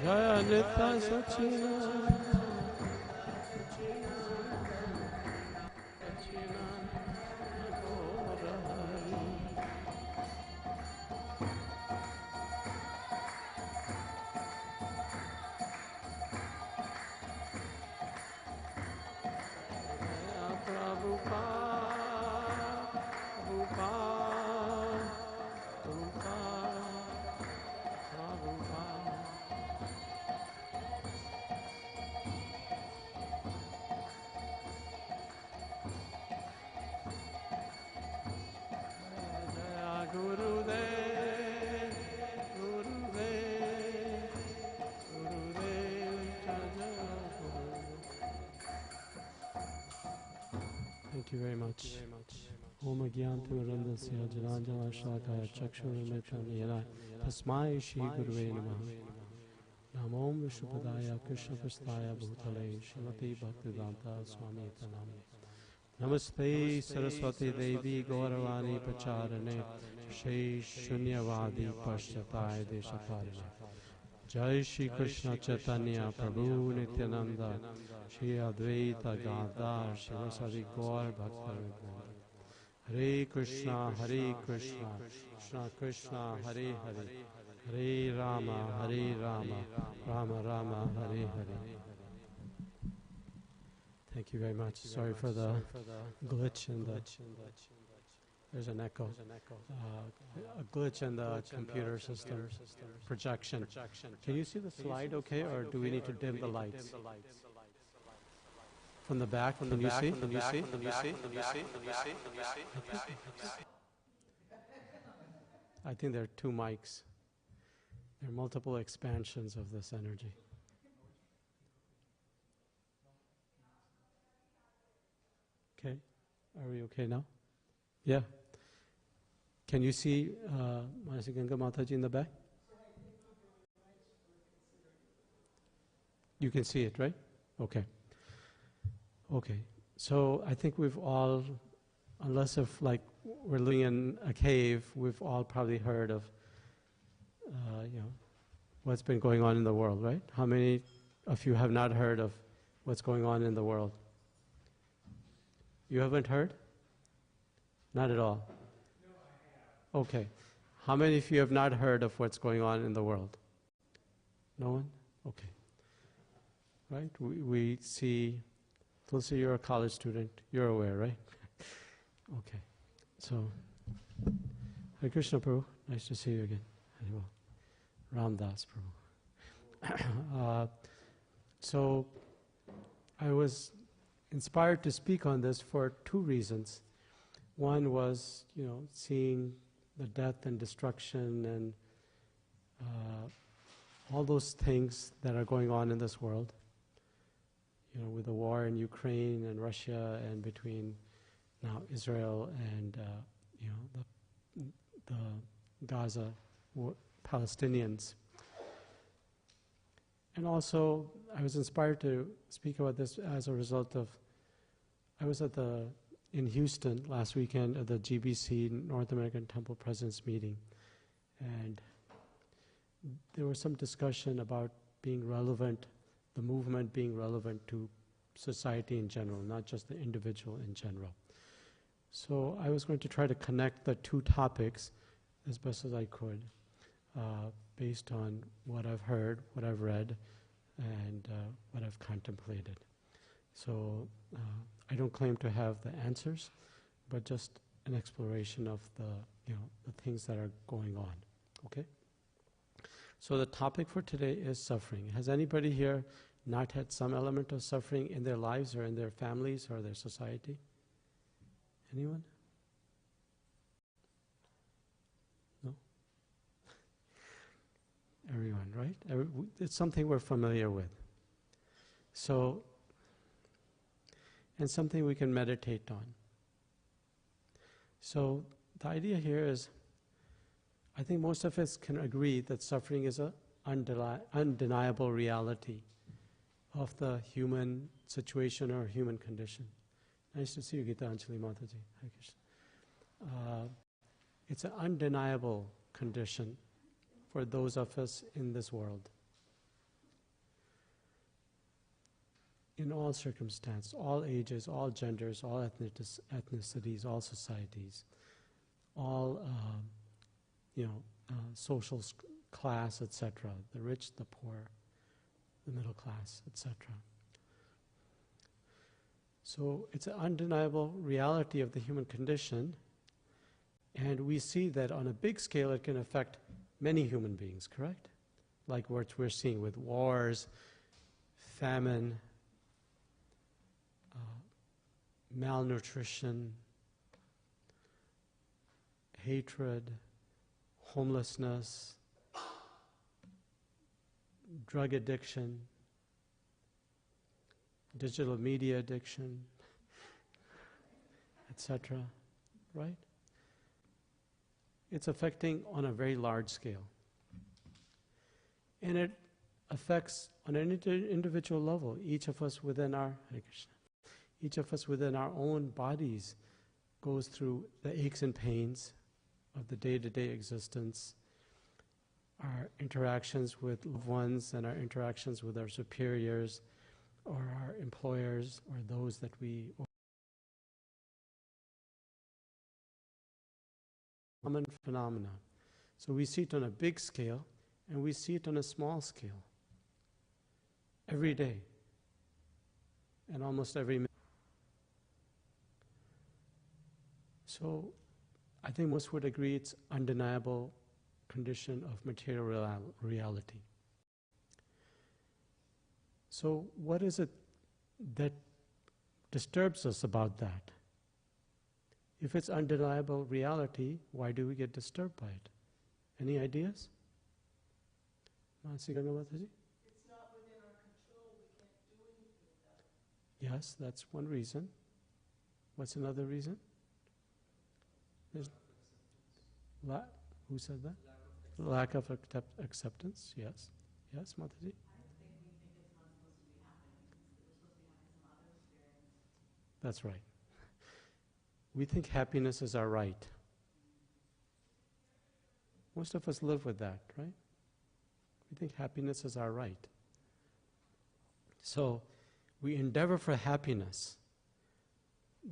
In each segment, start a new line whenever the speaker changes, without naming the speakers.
Jaya Nitya Sachinanda. Thank you very much. Om Agyantu Randasya Jalanjala Shakaya Chakshuramitam Yena Tasmai Shri Gurve Namaha Namom Vishnupadaya Krishna Prasthaya Bhutale Srimati Bhaktivedanta Swami Tanami Namaste Saraswati Devi Gauravani Pacharane Shri Shunyavadi Pashchatai Deshatarane Jai Shri Krishna Chaitanya Prabhu Nityananda Shri Advaita Gadar Shivasadi Gaur Bhaktavedanta Hare Krishna Krishna Krishna Hare Hare Hare Rama Rama Rama Hare Hare. Thank you very much. Sorry for the glitch in the. There's an echo. A glitch in the computer system projection. Can you see the slide okay, or do we need to dim the lights? From the back, can you see? I think there are two mics. There are multiple expansions of this energy. Okay, are we okay now? Yeah. Can you see Manasi Ganga Mataji in the back? You can see it, right? Okay. Okay. So I think we've all, unless if like we're living in a cave, we've all probably heard of, what's been going on in the world, right? How many of you have not heard of what's going on in the world? You haven't heard? Not at all. Okay. How many of you have not heard of what's going on in the world? No one? Okay. Right? We see, Tulsi, you're a college student. You're aware, right? Okay. So, Hare Krishna Prabhu. Nice to see you again. Ram Das Prabhu. So, I was inspired to speak on this for two reasons. One was, seeing the death and destruction and all those things that are going on in this world, with the war in Ukraine and Russia and between now Israel and, the Gaza Palestinians. And also, I was inspired to speak about this as a result of, I was in Houston last weekend at the GBC, North American Temple Presidents meeting, and there was some discussion about being relevant, the movement being relevant to society in general, not just the individual in general. So I was going to try to connect the two topics as best as I could, based on what I've heard, what I've read, and what I've contemplated. So I don't claim to have the answers, but just an exploration of the things that are going on. Okay? So the topic for today is suffering. Has anybody here not had some element of suffering in their lives or in their families or their society? Anyone? No? Everyone, right? It's something we're familiar with. So, and something we can meditate on. So the idea here is, I think most of us can agree that suffering is an undeniable reality of the human situation or human condition. Nice to see you, Gita Anjali Mataji. Hare Krishna. It's an undeniable condition for those of us in this world. in all circumstances, all ages, all genders, all ethnicities, all societies, all social class, etc., the rich, the poor, the middle class, etc. So it's an undeniable reality of the human condition, and we see that on a big scale it can affect many human beings, correct? Like what we're seeing with wars, famine, malnutrition, hatred, homelessness, drug addiction, digital media addiction, etc., right? It's affecting on a very large scale. And it affects on an individual level, each of us within our own bodies goes through the aches and pains of the day-to-day existence, our interactions with loved ones and our interactions with our superiors or our employers or those that we common phenomena. So we see it on a big scale and we see it on a small scale every day and almost every minute. So I think most would agree it's undeniable condition of material reality. So what is it that disturbs us about that? If it's undeniable reality, why do we get disturbed by it? Any ideas?
It's not within our control. We can't do anything about it.
Yes, that's one reason. What's another reason? Who said that? Lack of acceptance, yes. Yes, Mataji?
I think we think it's not supposed to be happening. We're supposed to be having some other experience.
That's right. We think happiness is our right. Most of us live with that, right? We think happiness is our right. So we endeavor for happiness.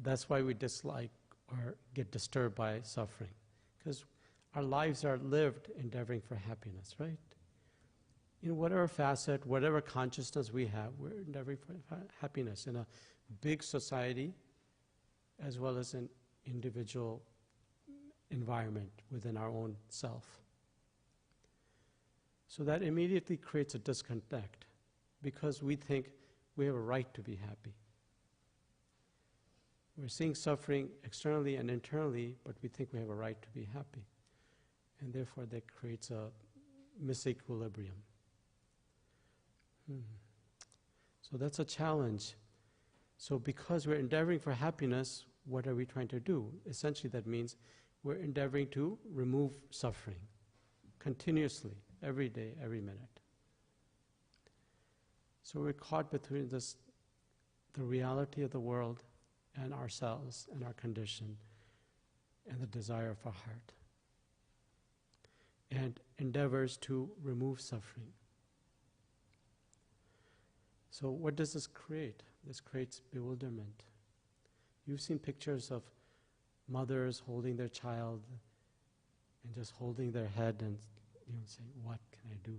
That's why we dislike or get disturbed by suffering. Because our lives are lived endeavoring for happiness, right? In whatever facet, whatever consciousness we have, we're endeavoring for happiness in a big society as well as an individual environment within our own self. So that immediately creates a disconnect because we think we have a right to be happy. We're seeing suffering externally and internally, but we think we have a right to be happy. And therefore that creates a misequilibrium. So that's a challenge. So because we're endeavoring for happiness, what are we trying to do? Essentially that means we're endeavoring to remove suffering continuously, every day, every minute. So we're caught between the reality of the world and ourselves and our condition and the desire of our heart, and endeavors to remove suffering. So what does this create? This creates bewilderment. You've seen pictures of mothers holding their child and just holding their head and saying, what can I do?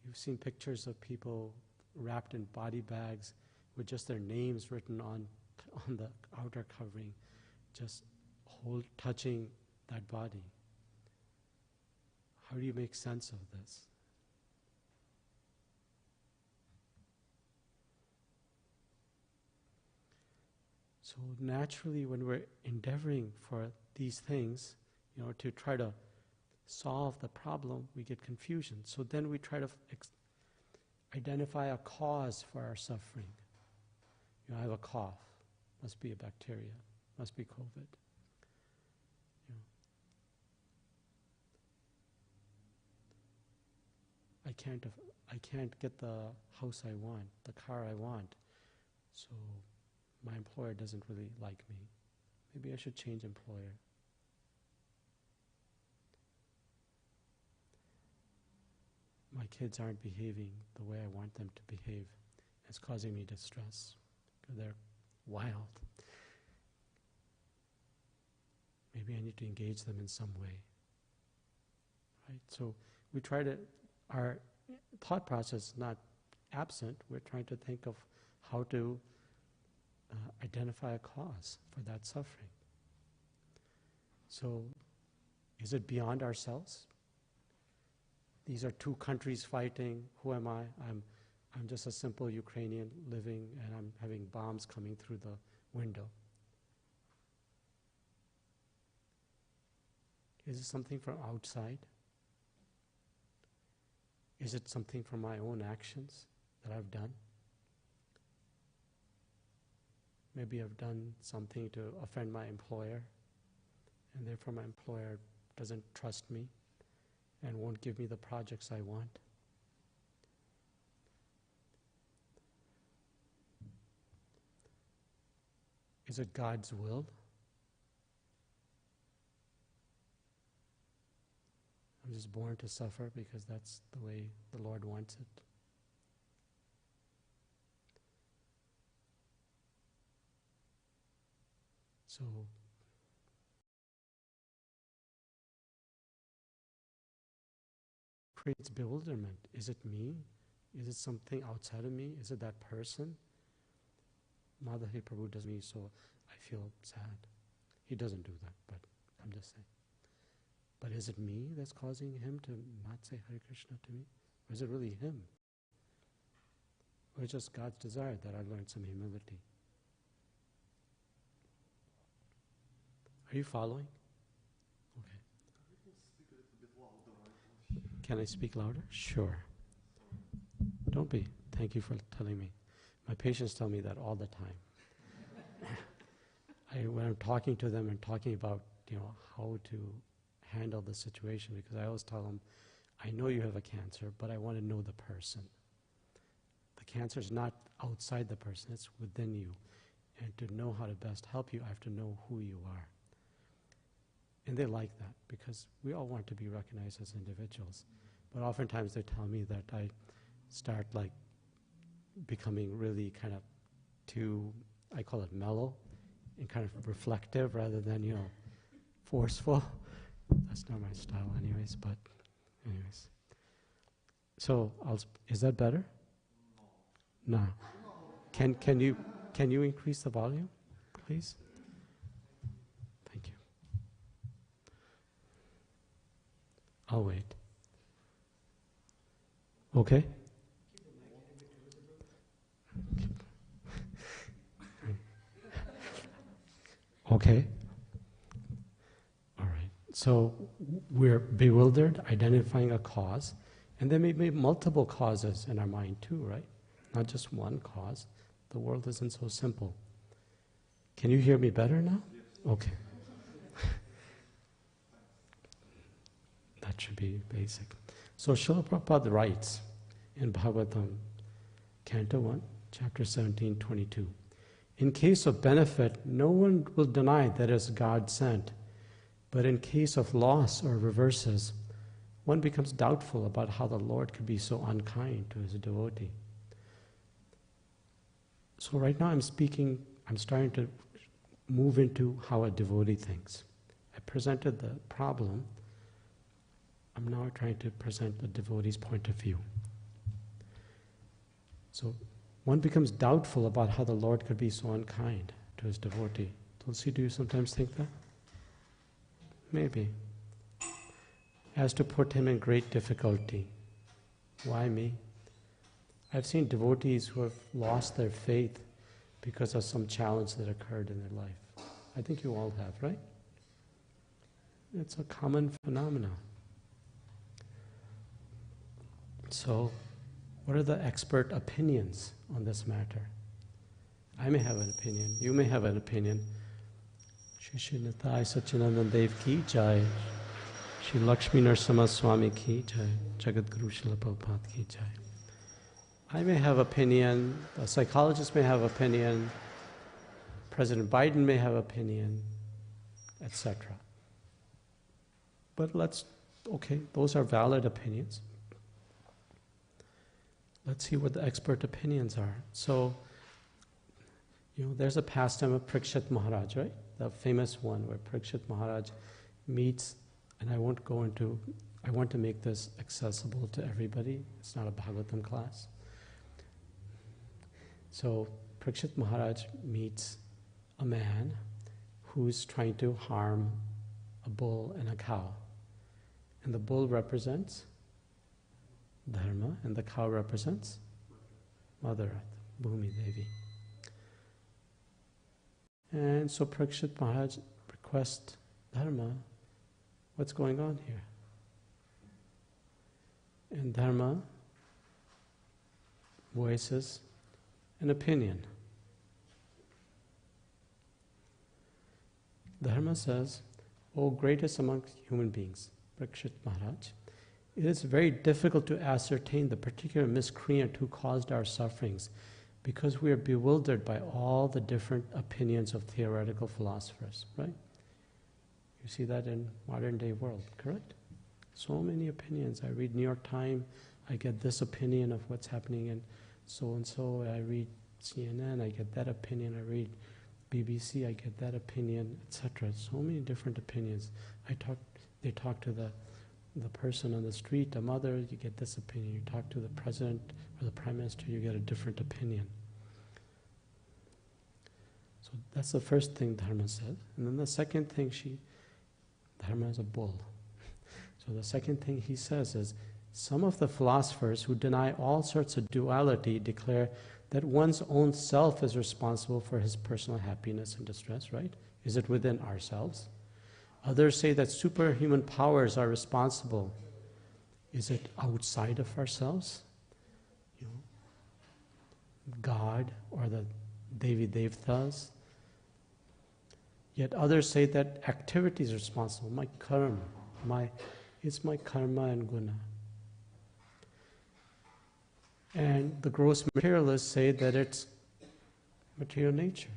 You've seen pictures of people wrapped in body bags with just their names written on the outer covering, just touching that body. How do you make sense of this? So naturally, when we're endeavoring for these things, to try to solve the problem, we get confusion. So then we try to identify a cause for our suffering. I have a cough. Must be a bacteria. Must be COVID. I can't get the house I want, the car I want. So my employer doesn't really like me. Maybe I should change employer. My kids aren't behaving the way I want them to behave, It's causing me distress because they're wild. Maybe I need to engage them in some way. Right? So we try to, our thought process is not absent. We're trying to think of how to identify a cause for that suffering. So, is it beyond ourselves? These are two countries fighting. Who am I? I'm just a simple Ukrainian living, and I'm having bombs coming through the window. Is it something from outside? Is it something from my own actions that I've done? Maybe I've done something to offend my employer, and therefore my employer doesn't trust me and won't give me the projects I want. Is it God's will? I'm just born to suffer because that's the way the Lord wants it. So, creates bewilderment. Is it me? Is it something outside of me? Is it that person? Madhuri Prabhu does me, so I feel sad. He doesn't do that, but I'm just saying. But is it me that's causing him to not say Hare Krishna to me? Or is it really him? Or is it just God's desire that I learn some humility? Are you following? Okay. Can I speak louder? Sure. Don't be. Thank you for telling me. My patients tell me that all the time. When I'm talking to them and talking about, how to handle the situation, because I always tell them, I know you have a cancer, but I want to know the person. The cancer is not outside the person, it's within you. And to know how to best help you, I have to know who you are. And they like that, because we all want to be recognized as individuals. But oftentimes they tell me that I start becoming really kind of too, I call it mellow, and kind of reflective rather than, forceful. That's not my style anyways, but anyways. So, is that better? No. Can you increase the volume, please? Thank you. I'll wait. Okay? Okay. All right. So we're bewildered, identifying a cause, and there may be multiple causes in our mind too, right? Not just one cause. The world isn't so simple. Can you hear me better now? Okay. That should be basic. So Srila Prabhupada writes in Bhagavatam, Canto 1, Chapter 17, 22. In case of benefit, no one will deny that it is God sent. But in case of loss or reverses, one becomes doubtful about how the Lord could be so unkind to his devotee. So right now I'm starting to move into how a devotee thinks. I presented the problem. I'm now trying to present the devotee's point of view. So one becomes doubtful about how the Lord could be so unkind to his devotee. Tulsi, do you sometimes think that? Maybe. As to put him in great difficulty. Why me? I've seen devotees who have lost their faith because of some challenge that occurred in their life. I think you all have, right? It's a common phenomenon. So, what are the expert opinions on this matter? I may have an opinion, you may have an opinion. Shri Jaisacinandana Dev ki jai, Shri Lakshmi Narasimha Swami ki jai, Jagat Guru Srila Prabhupada ki jai. I may have opinion, a psychologist may have opinion, President Biden may have opinion, etc. But those are valid opinions. let's see what the expert opinions are. So, there's a pastime of Parikshit Maharaj, right? The famous one where Parikshit Maharaj meets, and I want to make this accessible to everybody. It's not a Bhagavatam class. So Parikshit Maharaj meets a man who's trying to harm a bull and a cow. And the bull represents Dharma, and the cow represents Mother Earth, Bhumi Devi. And so Parikshit Maharaj requests Dharma, what's going on here? And Dharma voices an opinion. Dharma says, O greatest amongst human beings, Parikshit Maharaj, it is very difficult to ascertain the particular miscreant who caused our sufferings because we are bewildered by all the different opinions of theoretical philosophers, right? You see that in modern day world, correct? So many opinions. I read New York Times, I get this opinion of what's happening in so-and-so. I read CNN, I get that opinion. I read BBC, I get that opinion, etc. So many different opinions. They talk to the person on the street, a mother, you get this opinion. You talk to the president or the prime minister, you get a different opinion. So that's the first thing Dharma said. And then the second thing Dharma is a bull. So the second thing he says is, some of the philosophers who deny all sorts of duality declare that one's own self is responsible for his personal happiness and distress, right? Is it within ourselves? Others say that superhuman powers are responsible. Is it outside of ourselves? God or the Devi Devtas? Yet others say that activity is responsible. My karma, it's my karma and guna. And the gross materialists say that it's material nature.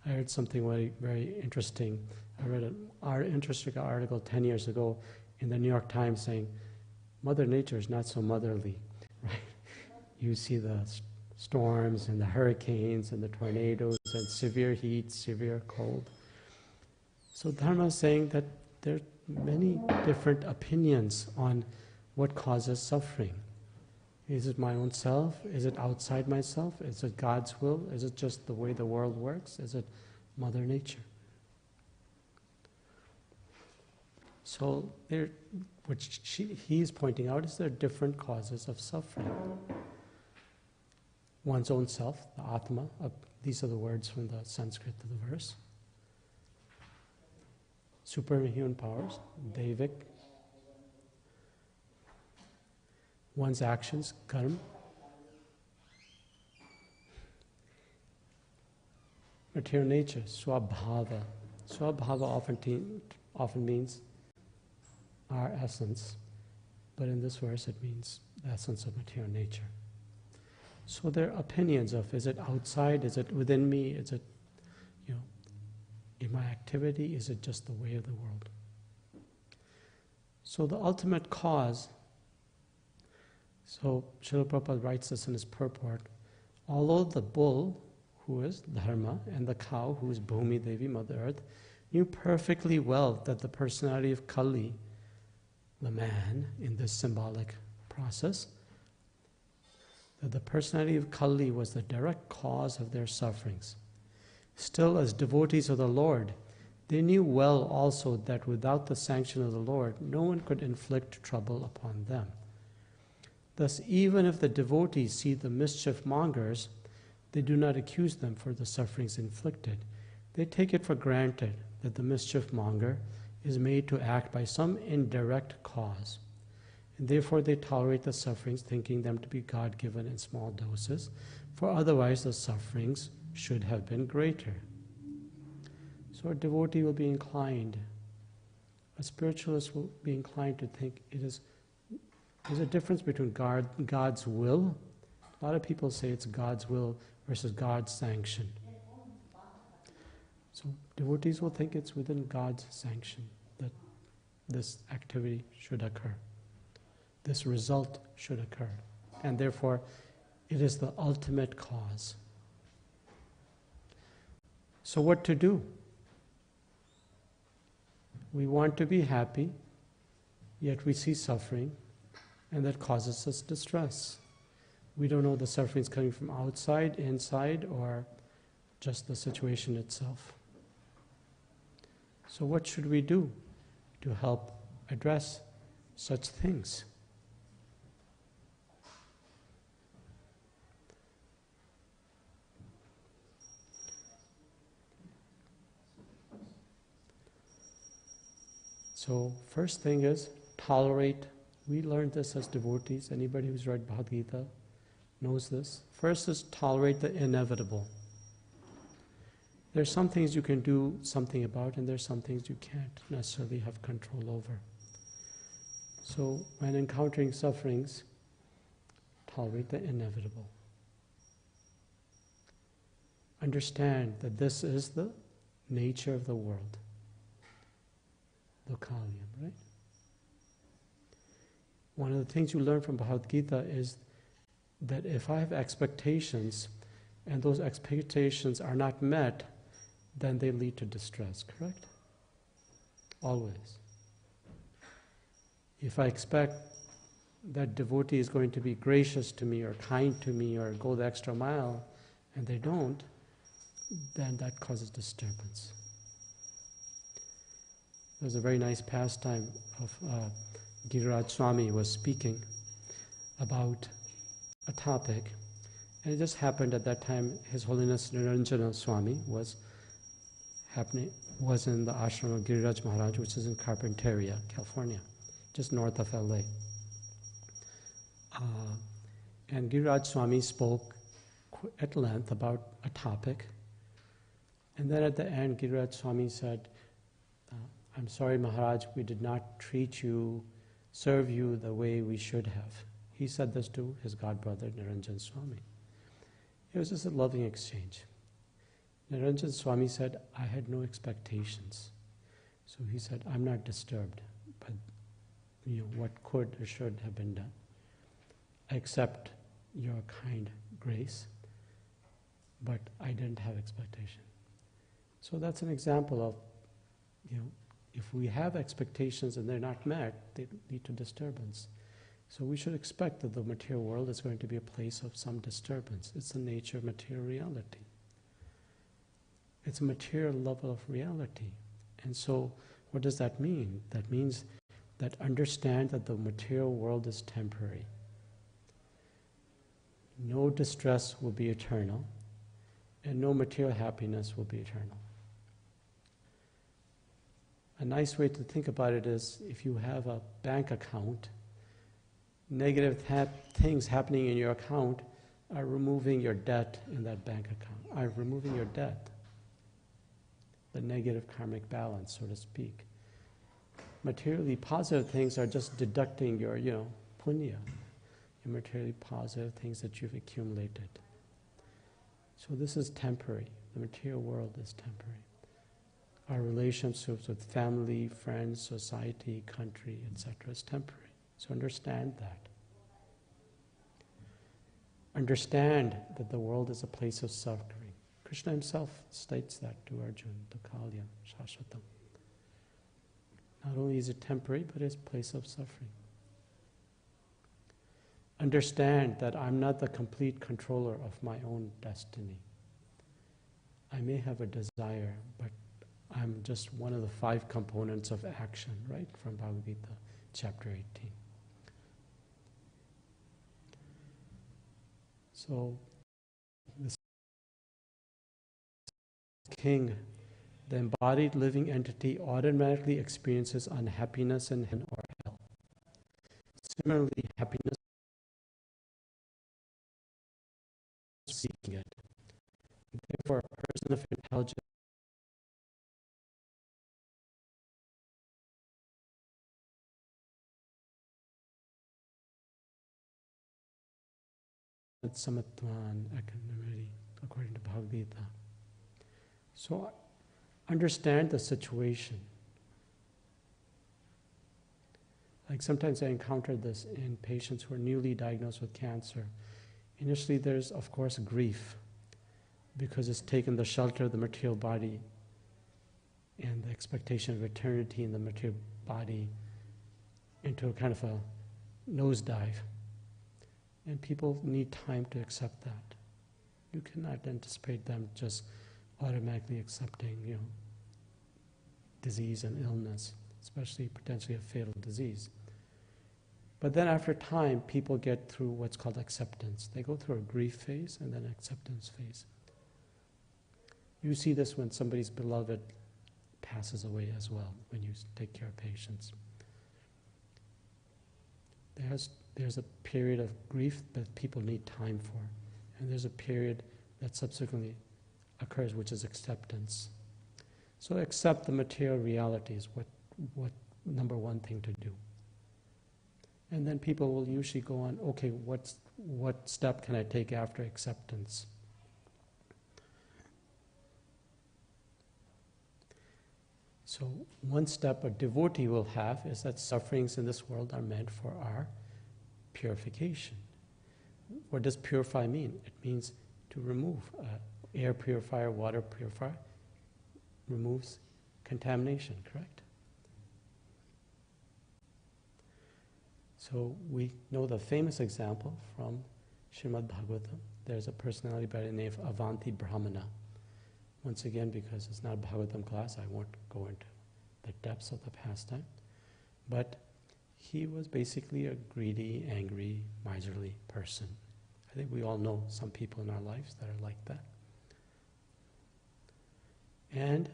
I heard something very, very interesting. I read an interesting article 10 years ago in the New York Times saying, Mother Nature is not so motherly, right? You see the storms and the hurricanes and the tornadoes and severe heat, severe cold. So Dharma is saying that there are many different opinions on what causes suffering. Is it my own self? Is it outside myself? Is it God's will? Is it just the way the world works? Is it Mother Nature? So he's pointing out is there are different causes of suffering. One's own self, the Atma, these are the words from the Sanskrit of the verse. Superhuman powers, Devic. One's actions, karma. Material nature, swabhava. Swabhava often means our essence, but in this verse it means the essence of material nature. So there are opinions of, is it outside, is it within me, is it, in my activity, is it just the way of the world? So the ultimate cause, so Srila Prabhupada writes this in his purport, although the bull, who is Dharma, and the cow, who is Bhumi Devi, Mother Earth, knew perfectly well that the personality of Kali, the man in this symbolic process, that the personality of Kali was the direct cause of their sufferings. Still, as devotees of the Lord, they knew well also that without the sanction of the Lord, no one could inflict trouble upon them. Thus, even if the devotees see the mischief mongers, they do not accuse them for the sufferings inflicted. They take it for granted that the mischief monger is made to act by some indirect cause, and therefore they tolerate the sufferings, thinking them to be God-given in small doses, for otherwise the sufferings should have been greater. So a devotee will be inclined, a spiritualist will be inclined to think there's a difference between God's will. A lot of people say it's God's will versus God's sanction. So devotees will think it's within God's sanction that this activity should occur. This result should occur. and therefore it is the ultimate cause. So what to do? We want to be happy, yet we see suffering, and that causes us distress. We don't know the suffering is coming from outside, inside, or just the situation itself. So what should we do to help address such things? So first thing is tolerate. We learned this as devotees. Anybody who's read Bhagavad Gita knows this. First is tolerate the inevitable. There's some things you can do something about, and there's some things you can't necessarily have control over. So when encountering sufferings, tolerate the inevitable. Understand that this is the nature of the world. Lokalyam, right? One of the things you learn from Bhagavad Gita is that if I have expectations and those expectations are not met, then they lead to distress, correct? Always. If I expect that devotee is going to be gracious to me or kind to me or go the extra mile, and they don't, then that causes disturbance. There's a very nice pastime of Giriraj Swami was speaking about a topic, and it just happened at that time His Holiness Niranjana Swami was in the ashram of Giriraj Maharaj, which is in Carpinteria, California, just north of LA. And Giriraj Swami spoke at length about a topic, and then at the end Giriraj Swami said, I'm sorry Maharaj, we did not serve you the way we should have. He said this to his godbrother Niranjan Swami. It was just a loving exchange. Niranjan Swami said, I had no expectations. So he said, I'm not disturbed, but what could or should have been done. I accept your kind grace, but I didn't have expectation. So that's an example of, if we have expectations and they're not met, they lead to disturbance. So we should expect that the material world is going to be a place of some disturbance. It's the nature of material reality. It's a material level of reality. And so what does that mean? That means that understand that the material world is temporary. No distress will be eternal, and no material happiness will be eternal. A nice way to think about it is if you have a bank account, negative things happening in your account are removing your debt in that bank account, are removing your debt, the negative karmic balance, so to speak. Materially positive things are just deducting your, punya, your materially positive things that you've accumulated. So this is temporary. The material world is temporary. Our relationships with family, friends, society, country, etc. is temporary. So understand that. Understand that the world is a place of suffering. Krishna himself states that to Arjuna, Dukkhalyam, Shashvatam. Not only is it temporary, but it's a place of suffering. Understand that I'm not the complete controller of my own destiny. I may have a desire, but I'm just one of the 5 components of action, right? From Bhagavad Gita, chapter 18. So, this king, the embodied living entity, automatically experiences unhappiness in heaven or hell. Similarly, happiness is seeking it. Therefore, a person of intelligence samatvan equanimity, according to Bhagavad Gita. So understand the situation. Like sometimes I encounter this in patients who are newly diagnosed with cancer. Initially there's, of course, grief because it's taken the shelter of the material body and the expectation of eternity in the material body into a kind of a nosedive. And people need time to accept that. You cannot anticipate them just automatically accepting, disease and illness, especially potentially a fatal disease. But then after time, people get through what's called acceptance. They go through a grief phase and then acceptance phase. You see this when somebody's beloved passes away as well, when you take care of patients. There's a period of grief that people need time for, and there's a period that subsequently occurs, which is acceptance. So accept the material reality is what number one thing to do. And then people will usually go on, okay, what step can I take after acceptance? So one step a devotee will have is that sufferings in this world are meant for our purification. What does purify mean? It means to remove. Air purifier, water purifier removes contamination, correct? So we know the famous example from Srimad Bhagavatam. There's a personality by the name of Avanti Brahmana. Once again, because it's not a Bhagavatam class, I won't go into the depths of the pastime. But he was basically a greedy, angry, miserly person. I think we all know some people in our lives that are like that. And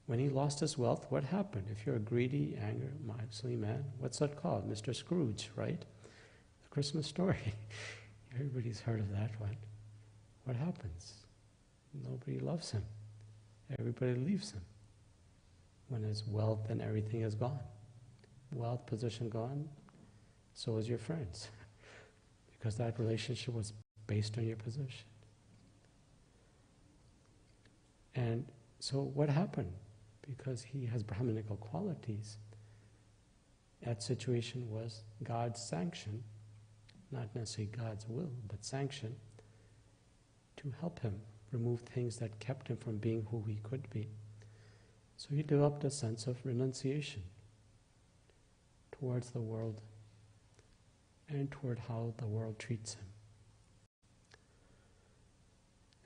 when he lost his wealth, what happened? If you're a greedy, angry, miserly man, what's that called? Mr. Scrooge, right? The Christmas story. Everybody's heard of that one. What happens? Nobody loves him. Everybody leaves him when his wealth and everything is gone. Wealth, position gone, so is your friends. Because that relationship was based on your position. And so what happened? Because he has Brahminical qualities, that situation was God's sanction, not necessarily God's will, but sanction, to help him remove things that kept him from being who he could be. So he developed a sense of renunciation towards the world and toward how the world treats him.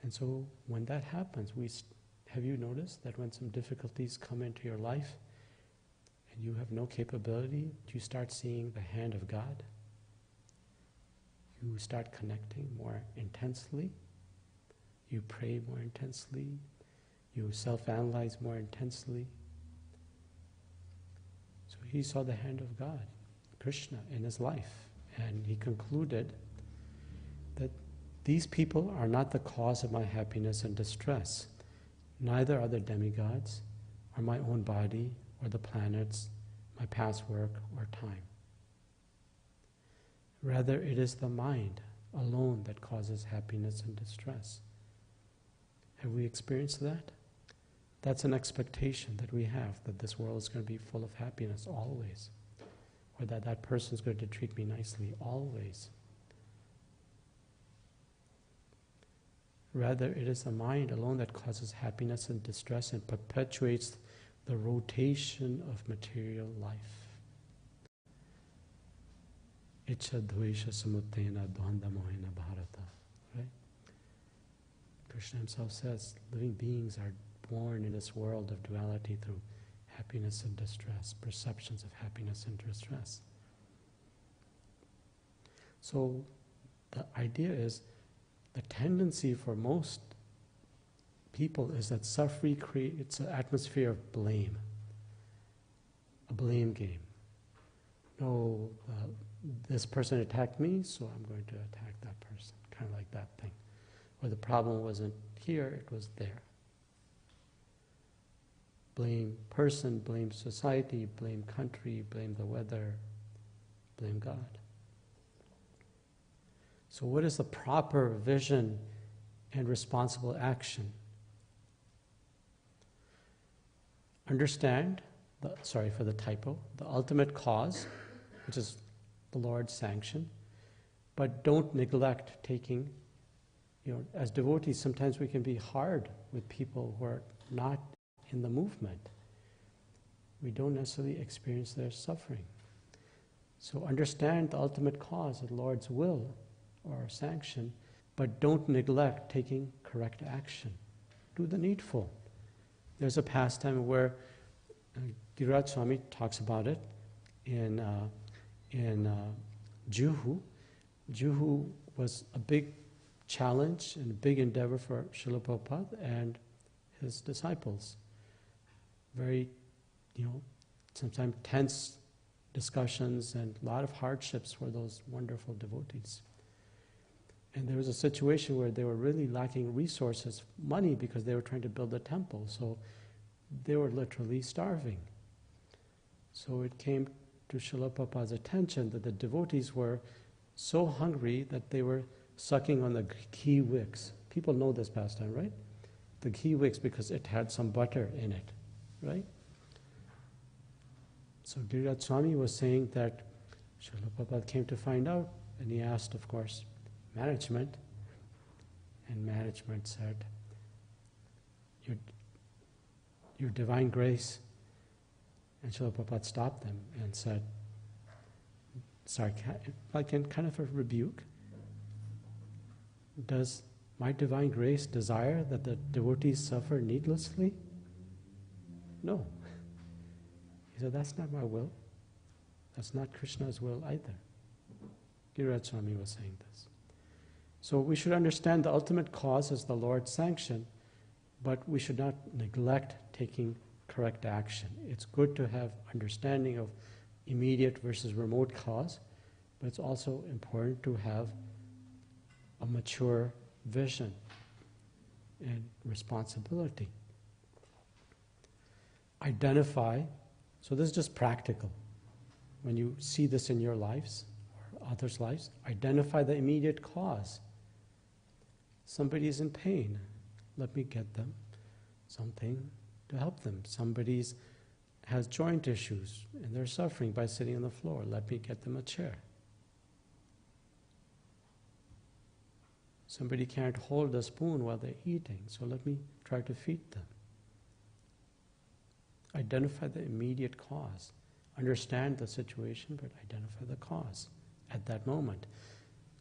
And so when that happens, have you noticed that when some difficulties come into your life and you have no capability, you start seeing the hand of God? You start connecting more intensely. You pray more intensely. You self-analyze more intensely. So he saw the hand of God, Krishna, in his life. And he concluded that these people are not the cause of my happiness and distress. Neither are the demigods, or my own body, or the planets, my past work, or time. Rather, it is the mind alone that causes happiness and distress. Have we experienced that? That's an expectation that we have, that this world is going to be full of happiness always, or that that person is going to treat me nicely always. Rather, it is the mind alone that causes happiness and distress and perpetuates the rotation of material life. Icha dvesha samutena dvanda mohena bharata. Right? Krishna himself says living beings are born in this world of duality through happiness and distress, perceptions of happiness and distress. So the idea is, the tendency for most people is that suffering creates an atmosphere of blame, a blame game. No, this person attacked me, so I'm going to attack that person, kind of like that thing. Or the problem wasn't here, it was there. Blame person, blame society, blame country, blame the weather, blame God. So what is the proper vision and responsible action? Understand, sorry for the typo, the ultimate cause which is the Lord's sanction, but don't neglect taking, as devotees, sometimes we can be hard with people who are not in the movement. We don't necessarily experience their suffering. So understand the ultimate cause of the Lord's will or sanction, but don't neglect taking correct action. Do the needful. There's a pastime where Giriraj Swami talks about it in Juhu. Juhu was a big challenge and a big endeavor for Srila Prabhupada and his disciples. Very, sometimes tense discussions and a lot of hardships for those wonderful devotees. And there was a situation where they were really lacking resources, money, because they were trying to build a temple. So they were literally starving. So it came to Srila Prabhupada's attention that the devotees were so hungry that they were sucking on the ghee wicks. People know this pastime, right? The ghee wicks, because it had some butter in it, right? So Giriraj Swami was saying that Srila Prabhupada came to find out, and he asked, of course, management, and management said, your divine grace. And Srila Prabhupada stopped them and said, sorry, like in kind of a rebuke, does my divine grace desire that the devotees suffer needlessly? No. He said, that's not my will. That's not Krishna's will either. Giriraj Swami was saying this. So we should understand the ultimate cause is the Lord's sanction, but we should not neglect taking correct action. It's good to have understanding of immediate versus remote cause, but it's also important to have a mature vision and responsibility. Identify, so this is just practical. When you see this in your lives or others' lives, identify the immediate cause. Somebody is in pain. Let me get them something to help them. Somebody has joint issues and they're suffering by sitting on the floor. Let me get them a chair. Somebody can't hold a spoon while they're eating, so let me try to feed them. Identify the immediate cause. Understand the situation, but identify the cause at that moment.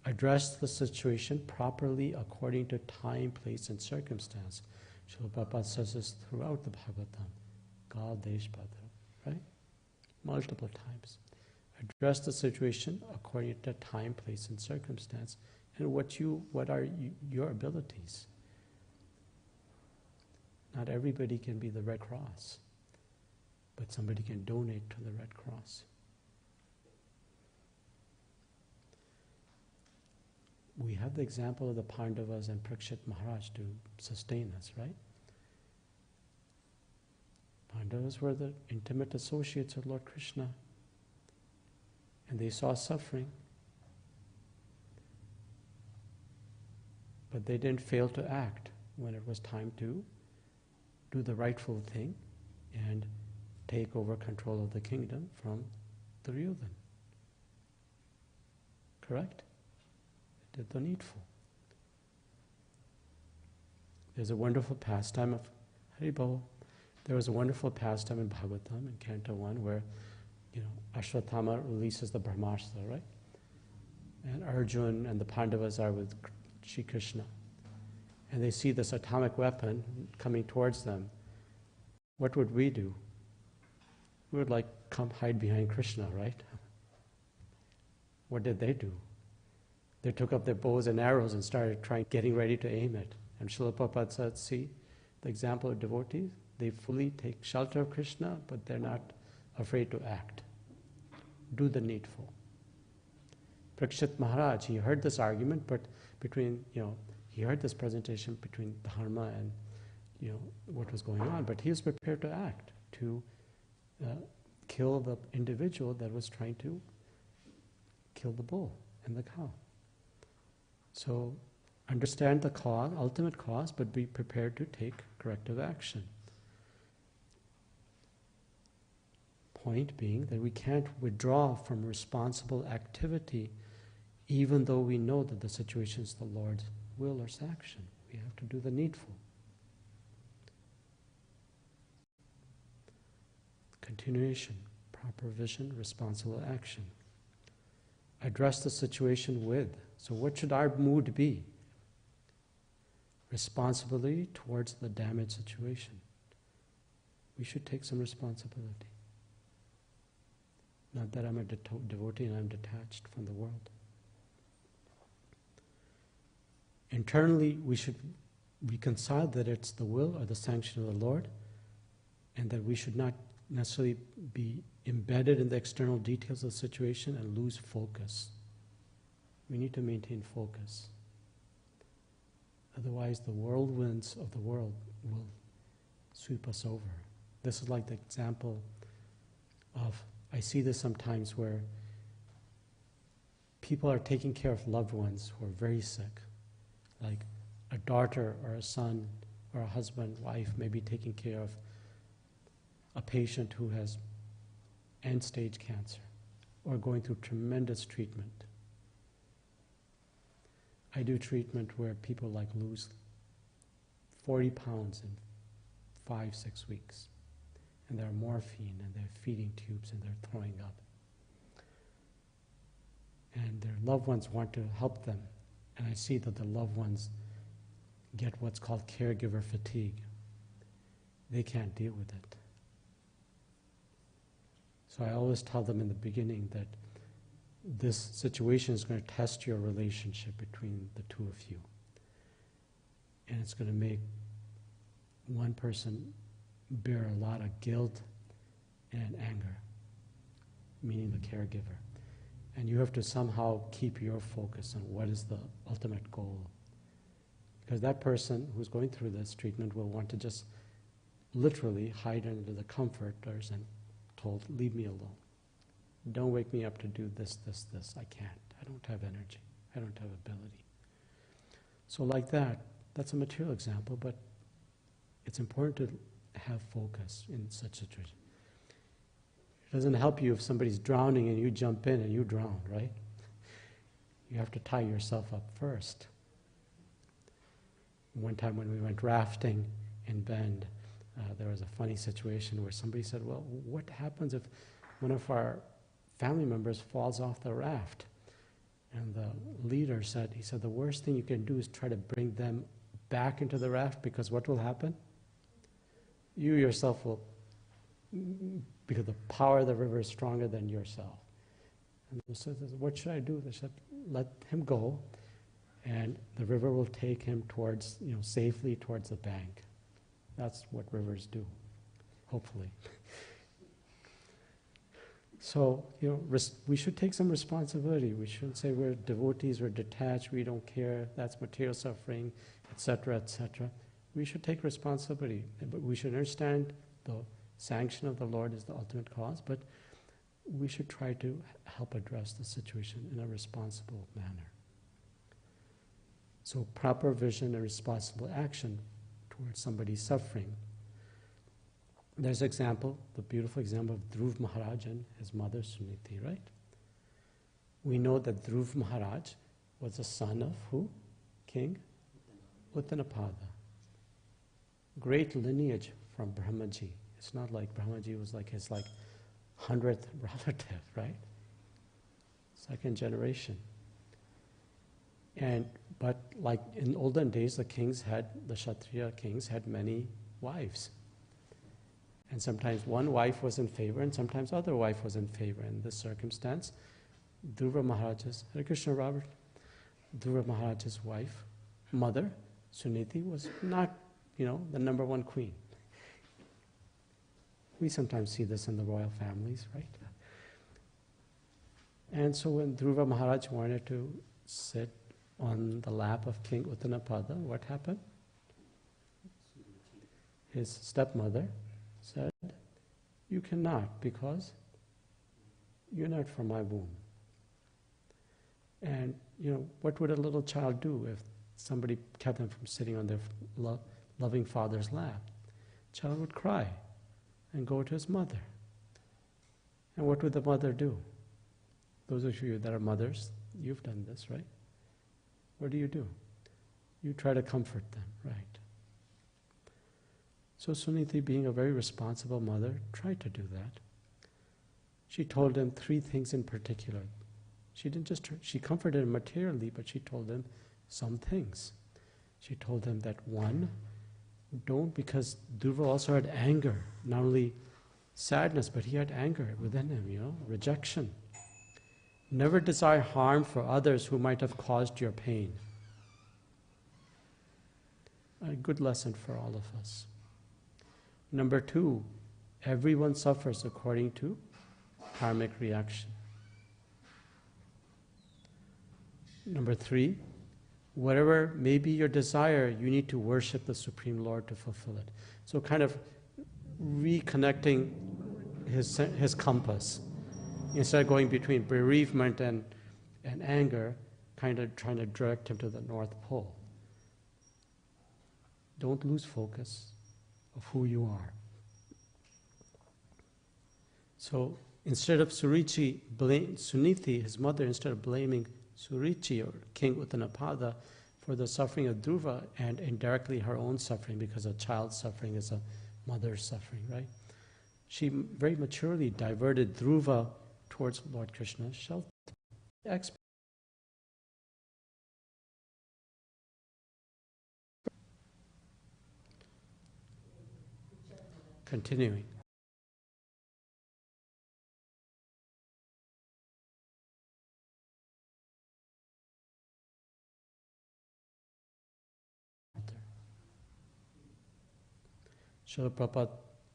Address the situation properly according to time, place, and circumstance. Srila Prabhupada says this throughout the Bhagavatam. Kal Desh Padra, right? Multiple times. Address the situation according to time, place, and circumstance. And what are your abilities? Not everybody can be the Red Cross, but somebody can donate to the Red Cross. We have the example of the Pandavas and Parikshit Maharaj to sustain us, right? Pandavas were the intimate associates of Lord Krishna, and they saw suffering, but they didn't fail to act when it was time to do the rightful thing and take over control of the kingdom from Duryodhana. Correct? They did the needful. There's a wonderful pastime of Haribol. There was a wonderful pastime in Bhagavatam in Canto 1 where, Ashwatthama releases the Brahmastra, right? And Arjun and the Pandavas are with Shri Krishna. And they see this atomic weapon coming towards them. What would we do? We would come hide behind Krishna, right? What did they do? They took up their bows and arrows and started getting ready to aim it. And Srila Prabhupada said, see, the example of devotees, they fully take shelter of Krishna, but they're not afraid to act. Do the needful. Parikshit Maharaj, he heard this argument, but he heard this presentation between Dharma and, what was going on, but he was prepared to act, to kill the individual that was trying to kill the bull and the cow. So understand the cause, ultimate cause, but be prepared to take corrective action. Point being that we can't withdraw from responsible activity even though we know that the situation is the Lord's will or sanction. We have to do the needful. Continuation, proper vision, responsible action. Address the situation with. So what should our mood be? Responsibility towards the damaged situation. We should take some responsibility. Not that I'm a devotee and I'm detached from the world. Internally, we should reconcile that it's the will or the sanction of the Lord, and that we should not necessarily be embedded in the external details of the situation and lose focus. We need to maintain focus. Otherwise, the whirlwinds of the world will sweep us over. This is like the example of, I see this sometimes where people are taking care of loved ones who are very sick. Like a daughter or a son or a husband, wife may be taking care of a patient who has end-stage cancer or going through tremendous treatment. I do treatment where people like lose 40 pounds in 5-6 weeks. And they're morphine and they're feeding tubes and they're throwing up. And their loved ones want to help them. And I see that the loved ones get what's called caregiver fatigue. They can't deal with it. So I always tell them in the beginning that this situation is going to test your relationship between the two of you. And it's going to make one person bear a lot of guilt and anger, meaning the caregiver. And you have to somehow keep your focus on what is the ultimate goal. Because that person who's going through this treatment will want to just literally hide under the comforters and told, leave me alone. Don't wake me up to do this. I can't. I don't have energy. I don't have ability. So like that, that's a material example, but it's important to have focus in such a situation. It doesn't help you if somebody's drowning and you jump in and you drown, right? You have to tie yourself up first. One time when we went rafting in Bend, there was a funny situation where somebody said, well, what happens if one of our family members falls off the raft? And the leader said, the worst thing you can do is try to bring them back into the raft, because what will happen? You yourself will, because the power of the river is stronger than yourself. And they said, what should I do? They said, let him go, and the river will take him towards, safely towards the bank. That's what rivers do, hopefully. So, we should take some responsibility. We shouldn't say we're devotees, we're detached, we don't care, that's material suffering, etc., etc. We should take responsibility, but we should understand the sanction of the Lord is the ultimate cause, but we should try to help address the situation in a responsible manner. So proper vision and responsible action towards somebody's suffering. There's example, the beautiful example of Dhruv Maharaj and his mother Suniti, right? We know that Dhruv Maharaj was a son of who? King Uttanapada. Great lineage from Brahmaji. It's not like Brahmaji was like his 100th relative, right? Second generation. But like in olden days, the Kshatriya kings had many wives. And sometimes one wife was in favor and sometimes other wife was in favor. In this circumstance, Dhruva Maharaj's, Hare Krishna Robert, Dhruva Maharaj's wife, mother, Suniti, was not, the number one queen. We sometimes see this in the royal families, right? And so when Dhruva Maharaj wanted to sit on the lap of King Uttanapada, what happened? His stepmother said, you cannot, because you're not from my womb. And, what would a little child do if somebody kept them from sitting on their loving father's lap? The child would cry and go to his mother. And what would the mother do? Those of you that are mothers, you've done this, right? What do? You try to comfort them, right? So Suniti, being a very responsible mother, tried to do that. She told him 3 things in particular. She comforted him materially, but she told him some things. She told him that 1, because Dhruva also had anger, not only sadness, but he had anger within him, rejection. Never desire harm for others who might have caused your pain. A good lesson for all of us. Number 2, everyone suffers according to karmic reaction. Number 3, whatever may be your desire, you need to worship the Supreme Lord to fulfill it. So kind of reconnecting his compass. Instead of going between bereavement and anger, kind of trying to direct him to the North Pole. Don't lose focus of who you are. So instead of Suniti, his mother, instead of blaming Surichi or King Uttanapada for the suffering of Dhruva and indirectly her own suffering, because a child's suffering is a mother's suffering, right? She very maturely diverted Dhruva towards Lord Krishna's shelter. Continuing. Srila Prabhupada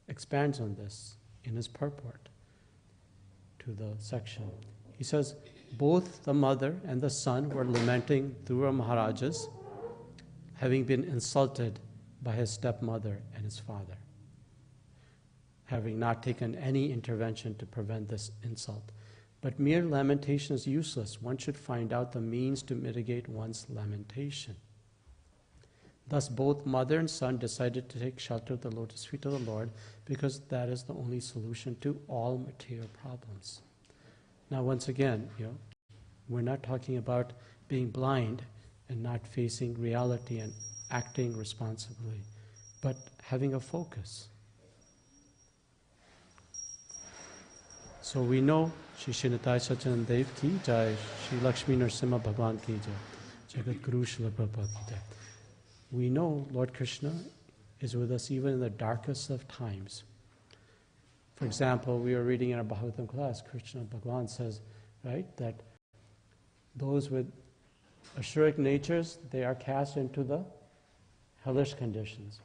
expands on this in his purport to the section. He says, both the mother and the son were lamenting Dhruva Maharaja's having been insulted by his stepmother and his father, having not taken any intervention to prevent this insult. But mere lamentation is useless. One should find out the means to mitigate one's lamentation. Thus both mother and son decided to take shelter of the lotus feet of the Lord, because that is the only solution to all material problems. Now once again, we're not talking about being blind and not facing reality and acting responsibly, but having a focus. So we know Shri Jaisacinandana Dev ki jai, Shri Lakshmi Narasimha Bhagwan ki jai, Jagat Guru Srila Prabhupada ki jai. We know Lord Krishna is with us even in the darkest of times. For example, we were reading in our Bhagavatam class, Krishna Bhagwan says, right, that those with asuric natures, they are cast into the hellish conditions.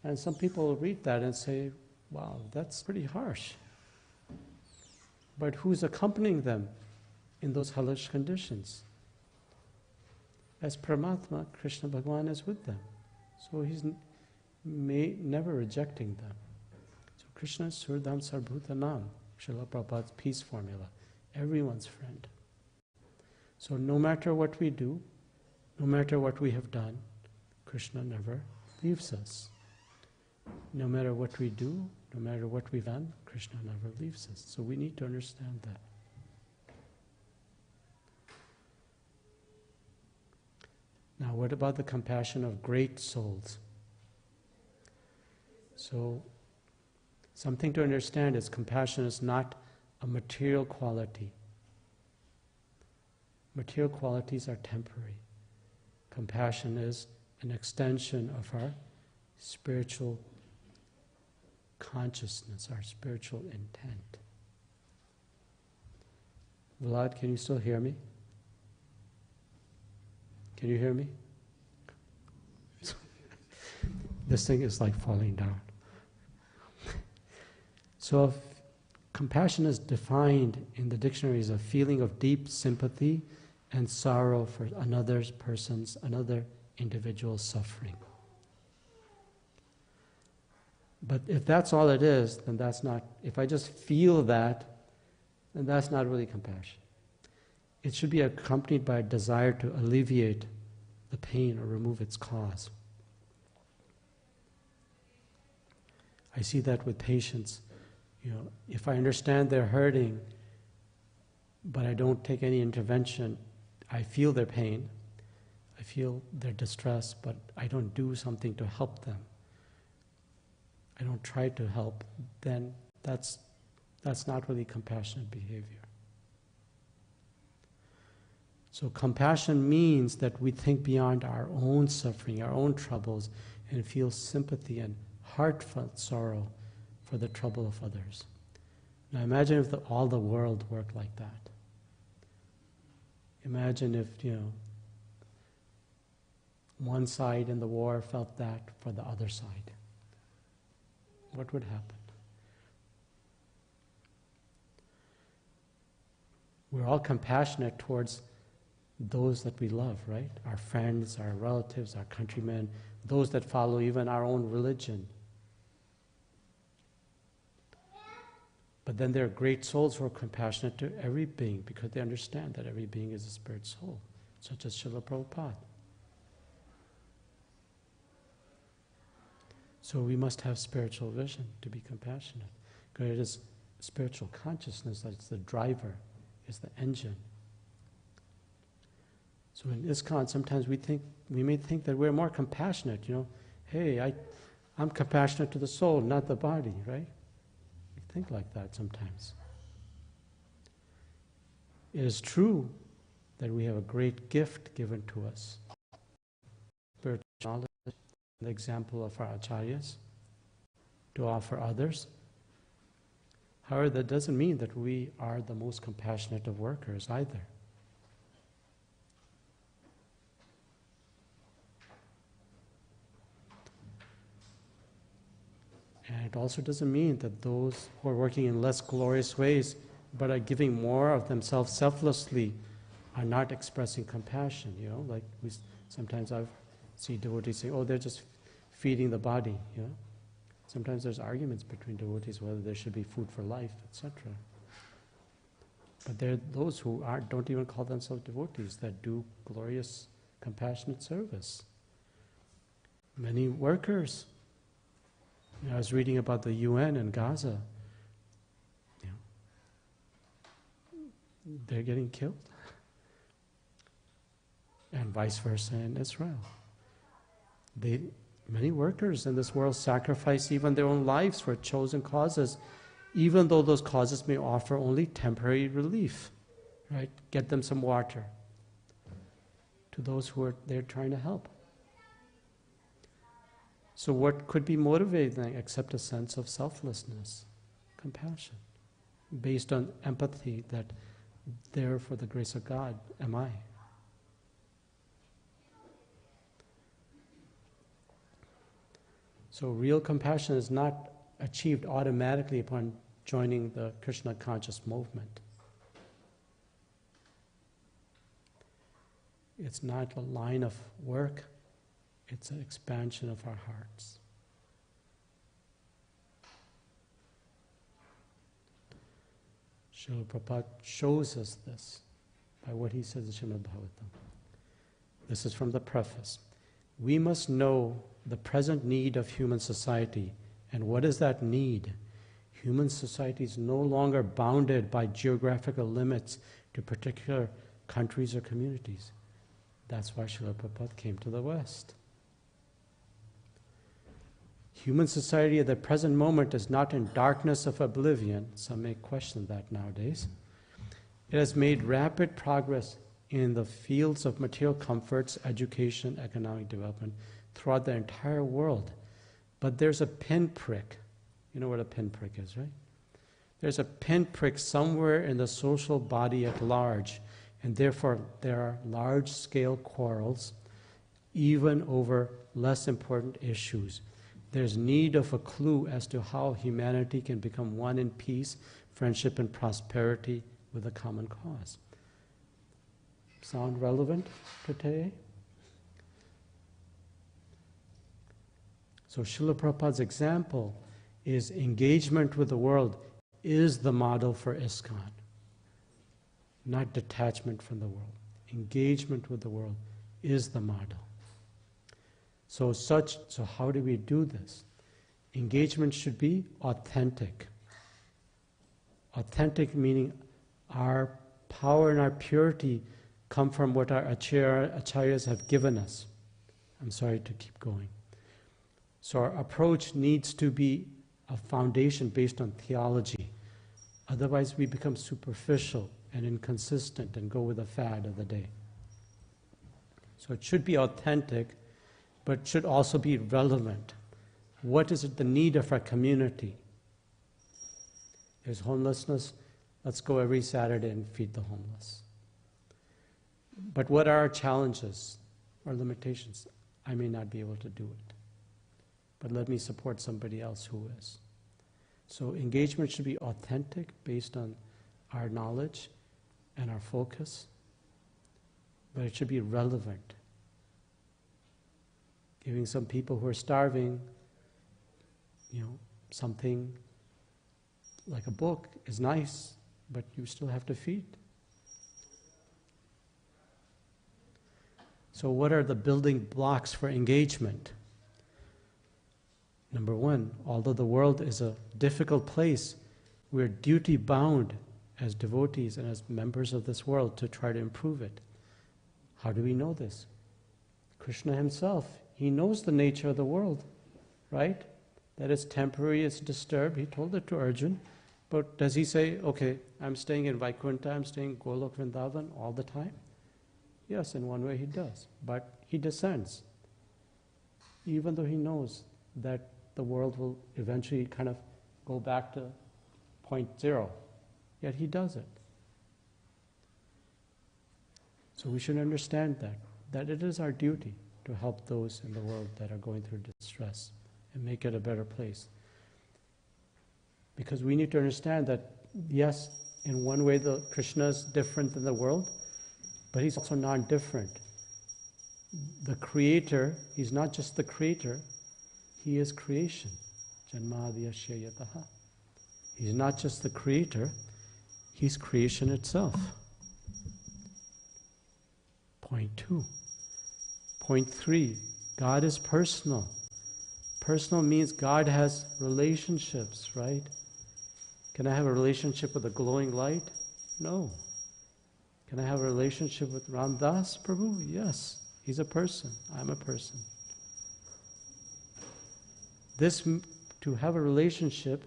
And some people read that and say, wow, that's pretty harsh. But who's accompanying them in those hellish conditions? As Paramatma, Krishna Bhagwan is with them. So he's never rejecting them. So Krishna is Surdam Sarbhutanam, Srila Prabhupada's peace formula. Everyone's friend. So no matter what we do, no matter what we have done, Krishna never leaves us. No matter what we do, no matter what we've done, Krishna never leaves us. So we need to understand that. Now, what about the compassion of great souls? So, something to understand is compassion is not a material quality. Material qualities are temporary. Compassion is an extension of our spiritual consciousness, our spiritual intent. Vlad, can you still hear me? Can you hear me? This thing is like falling down. So if compassion is defined in the dictionary as a feeling of deep sympathy and sorrow for another individual's suffering. But if that's all it is, then that's not, if I just feel that, then that's not really compassion. It should be accompanied by a desire to alleviate the pain or remove its cause. I see that with patients, If I understand they're hurting, but I don't take any intervention, I feel their pain, I feel their distress, but I don't do something to help them, I don't try to help, then that's not really compassionate behavior. So compassion means that we think beyond our own suffering, our own troubles, and feel sympathy and heartfelt sorrow for the trouble of others. Now imagine if all the world worked like that. Imagine if, one side in the war felt that for the other side. What would happen? We're all compassionate towards those that we love, right? Our friends, our relatives, our countrymen, those that follow even our own religion. But then there are great souls who are compassionate to every being because they understand that every being is a spirit soul, such as Srila Prabhupada. So we must have spiritual vision to be compassionate, because it is spiritual consciousness that's the driver, is the engine. So in ISKCON, sometimes we may think that we're more compassionate, Hey, I'm compassionate to the soul, not the body, right? We think like that sometimes. It is true that we have a great gift given to us. Spiritual knowledge, the example of our acharyas, to offer others. However, that doesn't mean that we are the most compassionate of workers either. And it also doesn't mean that those who are working in less glorious ways but are giving more of themselves selflessly are not expressing compassion, Like sometimes I see devotees say, they're just feeding the body, Sometimes there's arguments between devotees whether there should be food for life, etc. But there are those who don't even call themselves devotees that do glorious, compassionate service. Many workers. I was reading about the UN in Gaza. They're getting killed. And vice versa in Israel. Many workers in this world sacrifice even their own lives for chosen causes, even though those causes may offer only temporary relief, right? Get them some water to those who are there trying to help. So what could be motivating except a sense of selflessness, compassion, based on empathy that there for the grace of God am I. So real compassion is not achieved automatically upon joining the Krishna conscious movement. It's not a line of work, it's an expansion of our hearts. Srila Prabhupada shows us this by what he says in Srimad Bhagavatam. This is from the preface. We must know the present need of human society. And what is that need? Human society is no longer bounded by geographical limits to particular countries or communities. That's why Srila Prabhupada came to the West. Human society at the present moment is not in darkness of oblivion. Some may question that nowadays. It has made rapid progress in the fields of material comforts, education, economic development throughout the entire world. But there's a pinprick. You know what a pinprick is, right? There's a pinprick somewhere in the social body at large, and therefore there are large-scale quarrels, even over less important issues. There's need of a clue as to how humanity can become one in peace, friendship, and prosperity with a common cause. Sound relevant to today? So Srila Prabhupada's example is engagement with the world is the model for ISKCON, not detachment from the world. Engagement with the world is the model. So how do we do this? Engagement should be authentic. Authentic meaning our power and our purity come from what our acharyas have given us. I'm sorry to keep going. So our approach needs to be a foundation based on theology. Otherwise we become superficial and inconsistent and go with the fad of the day. So it should be authentic, but should also be relevant. What is it, the need of our community? There's homelessness, let's go every Saturday and feed the homeless. But what are our challenges or limitations? I may not be able to do it, but let me support somebody else who is. So engagement should be authentic based on our knowledge and our focus, but it should be relevant. Giving some people who are starving, something like a book is nice, but you still have to feed. So what are the building blocks for engagement? Number one, although the world is a difficult place, we're duty bound as devotees and as members of this world to try to improve it. How do we know this? Krishna himself, he knows the nature of the world, right? That it's temporary, it's disturbed. He told it to Arjuna. But does he say, okay, I'm staying in Vaikuntha, I'm staying in Golok Vrindavan all the time? Yes, in one way he does. But he descends. Even though he knows that the world will eventually kind of go back to point zero. Yet he does it. So we should understand that it is our duty to help those in the world that are going through distress and make it a better place. Because we need to understand that, yes, in one way the Krishna is different than the world, but he's also non-different. The creator, he's not just the creator, he is creation. Janmadhyasya yataha. He's not just the creator, he's creation itself. Point 2. Point 3, God is personal. Personal means God has relationships, right? Can I have a relationship with a glowing light? No. Can I have a relationship with Ram Das Prabhu? Yes. He's a person. I'm a person. To have a relationship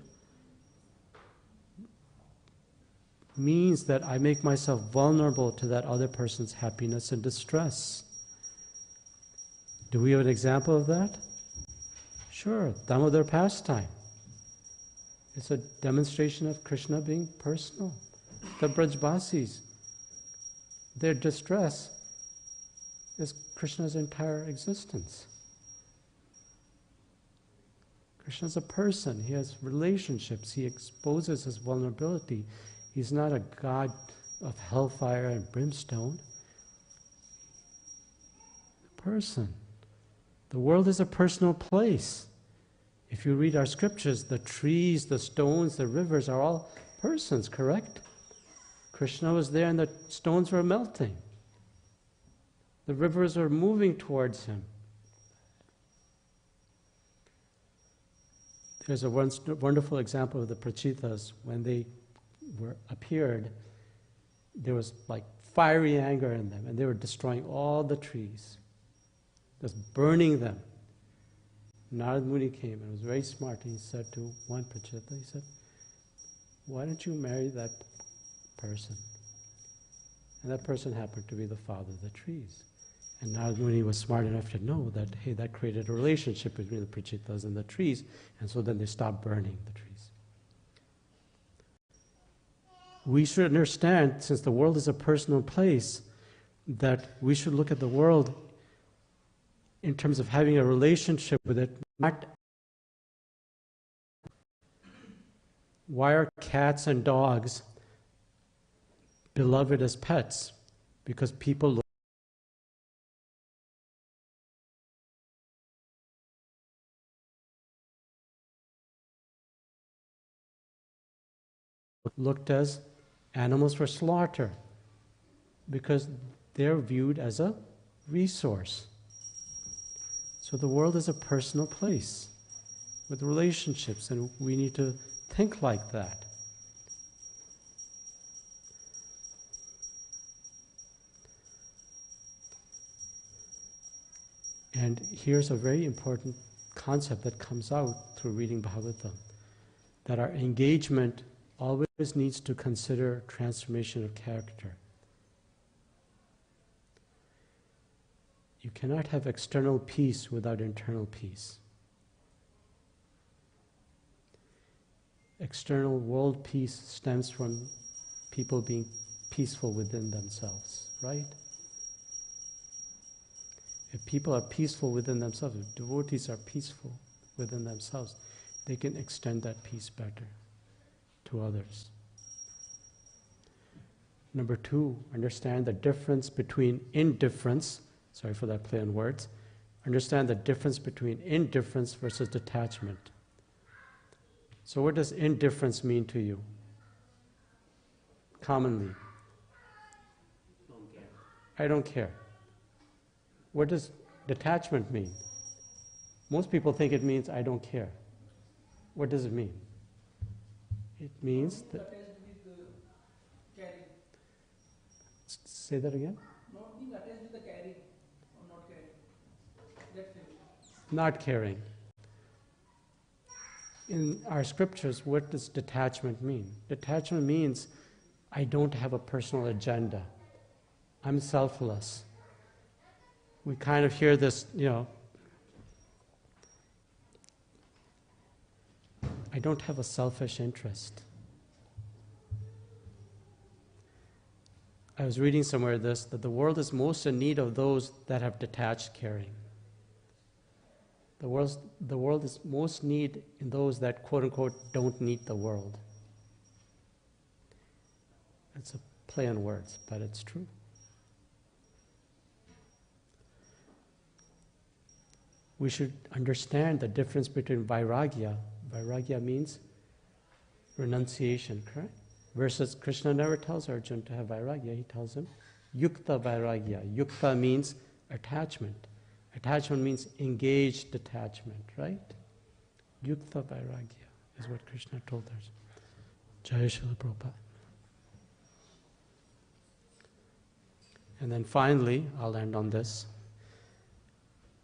means that I make myself vulnerable to that other person's happiness and distress. Do we have an example of that? Sure, Damodar pastime. It's a demonstration of Krishna being personal. The Brajbasis, their distress is Krishna's entire existence. Krishna's a person, he has relationships, he exposes his vulnerability. He's not a god of hellfire and brimstone. A person. The world is a personal place. If you read our scriptures, the trees, the stones, the rivers are all persons, correct? Krishna was there and the stones were melting. The rivers were moving towards him. There's a wonderful example of the Prachitas. When they appeared, there was like fiery anger in them, and they were destroying all the trees, just burning them. Narad Muni came and was very smart. He said to one Prachita, he said, why don't you marry that person? And that person happened to be the father of the trees. And Narad Muni was smart enough to know that, hey, that created a relationship between the Prachitas and the trees, and so then they stopped burning the trees. We should understand, since the world is a personal place, that we should look at the world in terms of having a relationship with it. Not why are cats and dogs beloved as pets? Because people looked as animals for slaughter, because they're viewed as a resource. So the world is a personal place with relationships, and we need to think like that. And here's a very important concept that comes out through reading Bhagavatam, that our engagement always needs to consider transformation of character. You cannot have external peace without internal peace. External world peace stems from people being peaceful within themselves, right? If people are peaceful within themselves, if devotees are peaceful within themselves, they can extend that peace better to others. Number two, understand the difference between indifference, sorry for that play on words, understand the difference between indifference versus detachment. So what does indifference mean to you? Commonly.
Don't care.
I don't care. What does detachment mean? Most people think it means I don't care. What does it mean? It means that...
Attached with the caring.
Say that again?
Not being attached with the caring or not caring. That's it.
Not caring. In our scriptures, what does detachment mean? Detachment means I don't have a personal agenda. I'm selfless. We kind of hear this, I don't have a selfish interest. I was reading somewhere this, that the world is most in need of those that have detached caring. The world is most need in those that, quote unquote, don't need the world. It's a play on words, but it's true. We should understand the difference between vairagya. Vairagya means renunciation, correct? Versus Krishna never tells Arjuna to have vairagya. He tells him yukta vairagya. Yukta means attachment. Attachment means engaged detachment, right? Yukta vairagya is what Krishna told us. Jai Srila Prabhupada. And then finally, I'll end on this.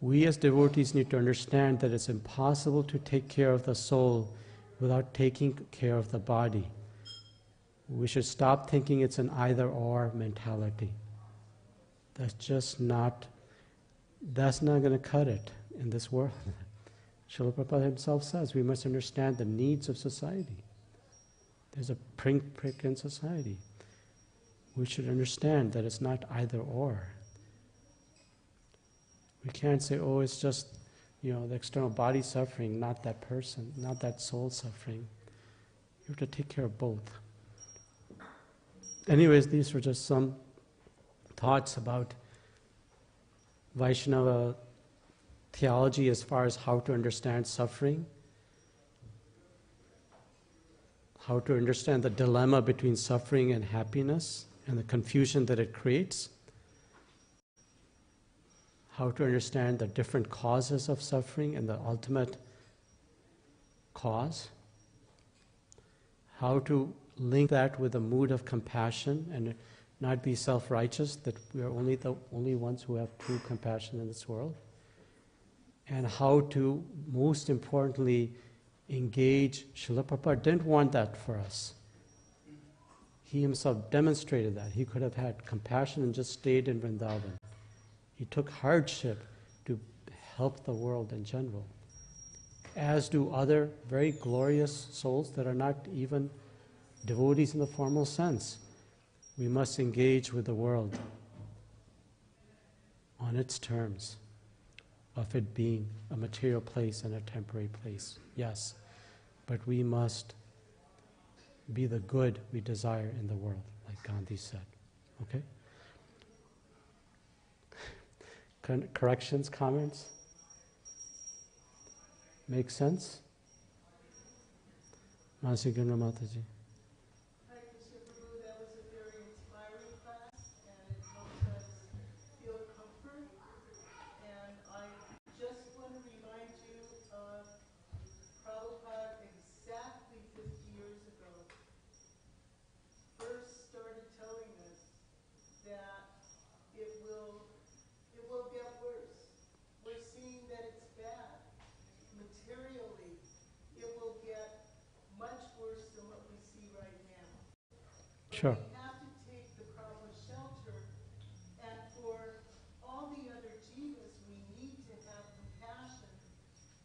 We as devotees need to understand that it's impossible to take care of the soul without taking care of the body. We should stop thinking it's an either-or mentality. That's not going to cut it in this world. Srila Prabhupada himself says we must understand the needs of society. There's a prick in society. We should understand that it's not either-or. We can't say, oh, it's just, the external body suffering, not that person, not that soul suffering. You have to take care of both. Anyways, these were just some thoughts about Vaishnava theology as far as how to understand suffering, how to understand the dilemma between suffering and happiness and the confusion that it creates, how to understand the different causes of suffering and the ultimate cause, how to link that with a mood of compassion and not be self-righteous, that we are the only ones who have true compassion in this world, and how to, most importantly, engage. Srila Prabhupada didn't want that for us. He himself demonstrated that. He could have had compassion and just stayed in Vrindavan. He took hardship to help the world in general, as do other very glorious souls that are not even devotees in the formal sense. We must engage with the world on its terms of it being a material place and a temporary place, yes, but we must be the good we desire in the world, like Gandhi said, okay? Corrections, comments? Make sense? Masi Ganga Mataji.
Hi, Krishna Prabhu, that was a very inspiring class, and it helped us feel comfort. And I just want to remind you of Prabhupada exactly 50 years ago first started telling us that it will get worse. We're
Sure.
We have to take the proper shelter. And for all the other jivas, we need to have compassion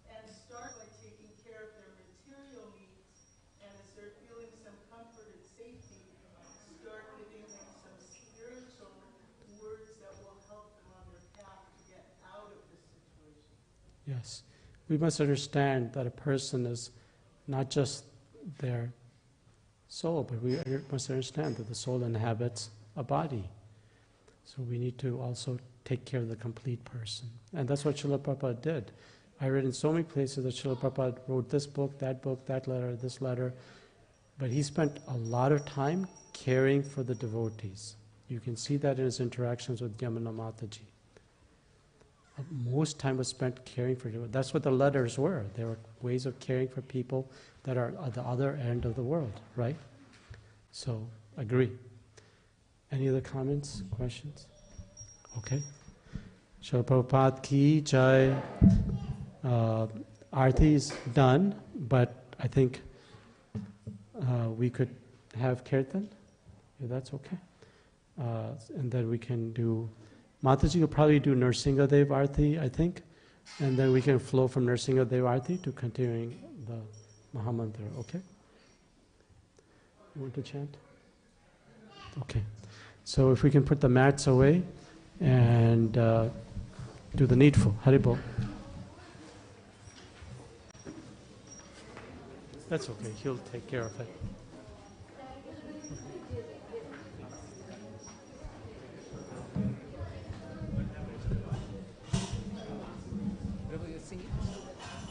and start by taking care of their material needs. And as they're feeling some comfort and safety, start giving them some spiritual words that will help them on their path to get out of this situation.
Yes. We must understand that a person is not just their soul, but we must understand that the soul inhabits a body. So we need to also take care of the complete person. And that's what Srila Prabhupada did. I read in so many places that Srila Prabhupada wrote this book, that letter, this letter, but he spent a lot of time caring for the devotees. You can see that in his interactions with Yamuna Mataji. Most time was spent caring for devotees. That's what the letters were. They were ways of caring for people that are at the other end of the world, right? So, agree. Any other comments, questions? Okay. Srila Prabhupada ki jai. Arti is done, but I think we could have kirtan, if that's okay. And then we can do, Mataji will probably do Nrsingadev Arti, I think, and then we can flow from Nrsingadev Arti to continuing the Mahamantra, okay? You want to chant? Okay. So if we can put the mats away and do the needful. Haribol. That's okay, he'll take care of it.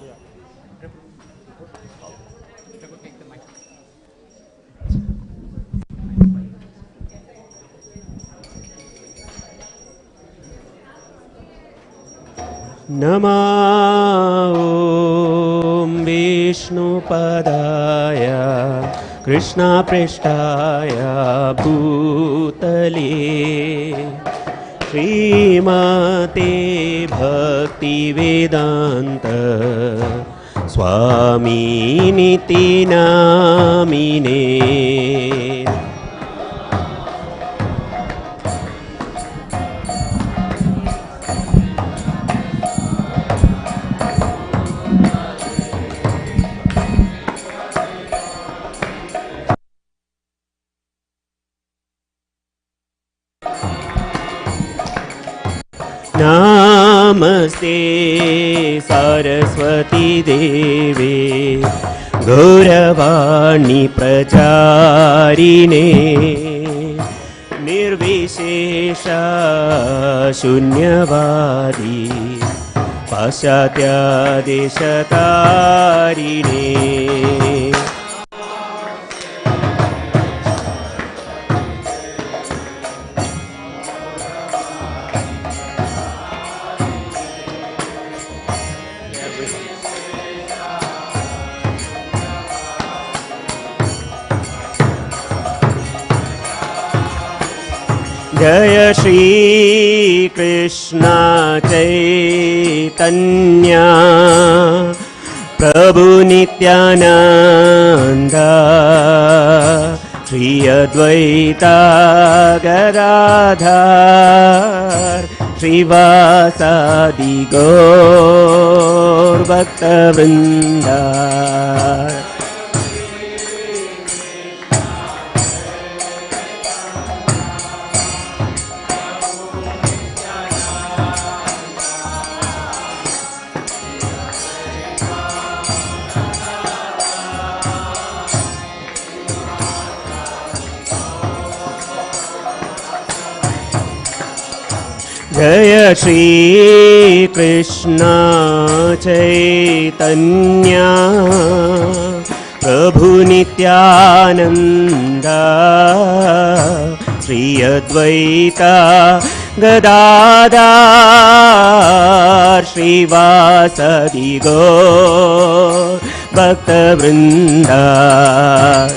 Yeah.
Nama Om Vishnupadaya Krishna Prishtaya Bhutale Srimate Bhakti Vedanta Swami Niti Namine Namaste Saraswati Devi Gauravani Pracharine Nirvishesha Shunyavadi Pasyatya Deshatarine Jaya Shri Krishna Chaitanya Prabhu Nityananda Shri Advaita Gadadhar Shri Vasadi Gaur Bhakta Vrinda Jaya Shri Krishna Chaitanya Prabhu Nityananda Shri Advaita Gadadhar Shri Vasadi Gaur Bhakta Vrinda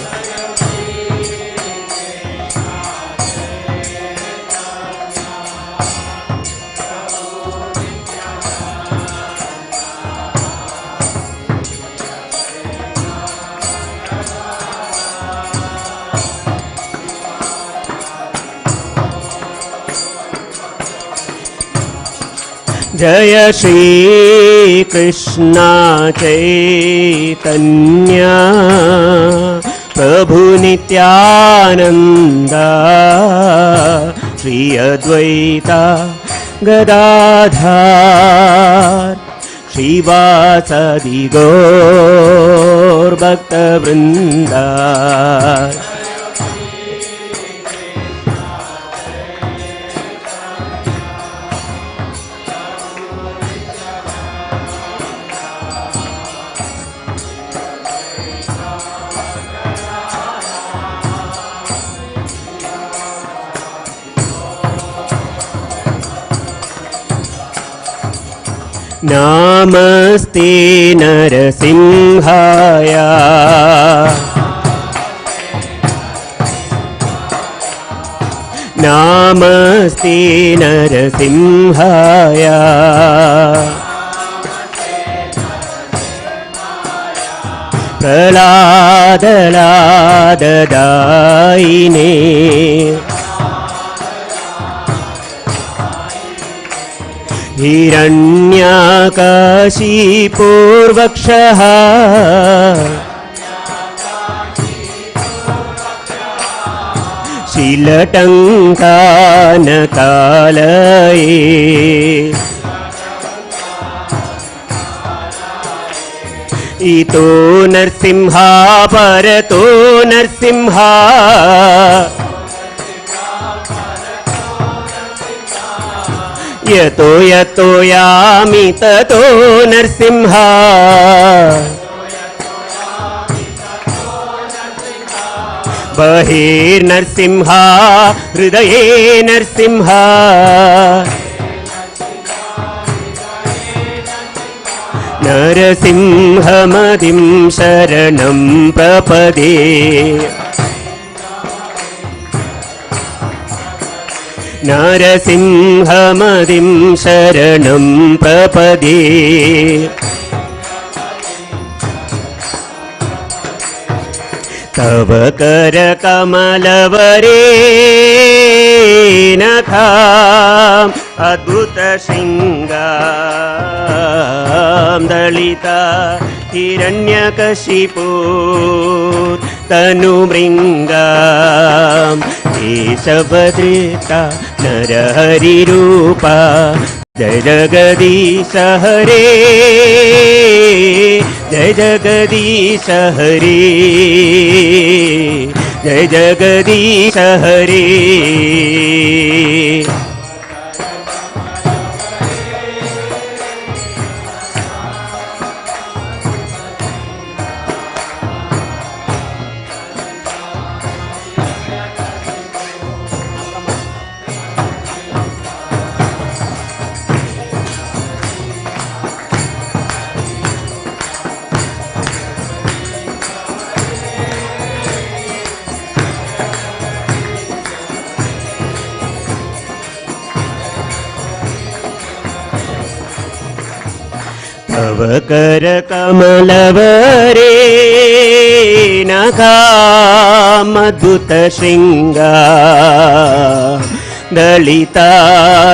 जय श्री कृष्ण चैतन्य प्रभु नित्यानंद श्री अद्वैता गदाधर श्रीवासदि गौर भक्तवृंद नमस्ते नरसिंहाय नमस्ते नरसिंहाय प्रह्लादलाददायिने हिरण्यकशिपूर्वक्षः शीलटङ्कानकालये इतो नरसिंहा परतो नरसिंहा यतो यतो यामि ततो नरसिंहा बहिर्नरसिंहा हृदये नरसिंहा नरसिंहमदिं शरणं प्रपदे नरसिंहमदिं शरणं प्रपदे तव करकमलवरे नखाम् अद्भुतशृङ्गां दलिता हिरण्यकशिपूर् तनुभृङ्गां केशवधृता नरहरिरूपा जय जगदीश हरे जय जगदीश हरे जय जगदीश हरे तव करकमलवरे नखामद्भुतशृङ्गां दलिता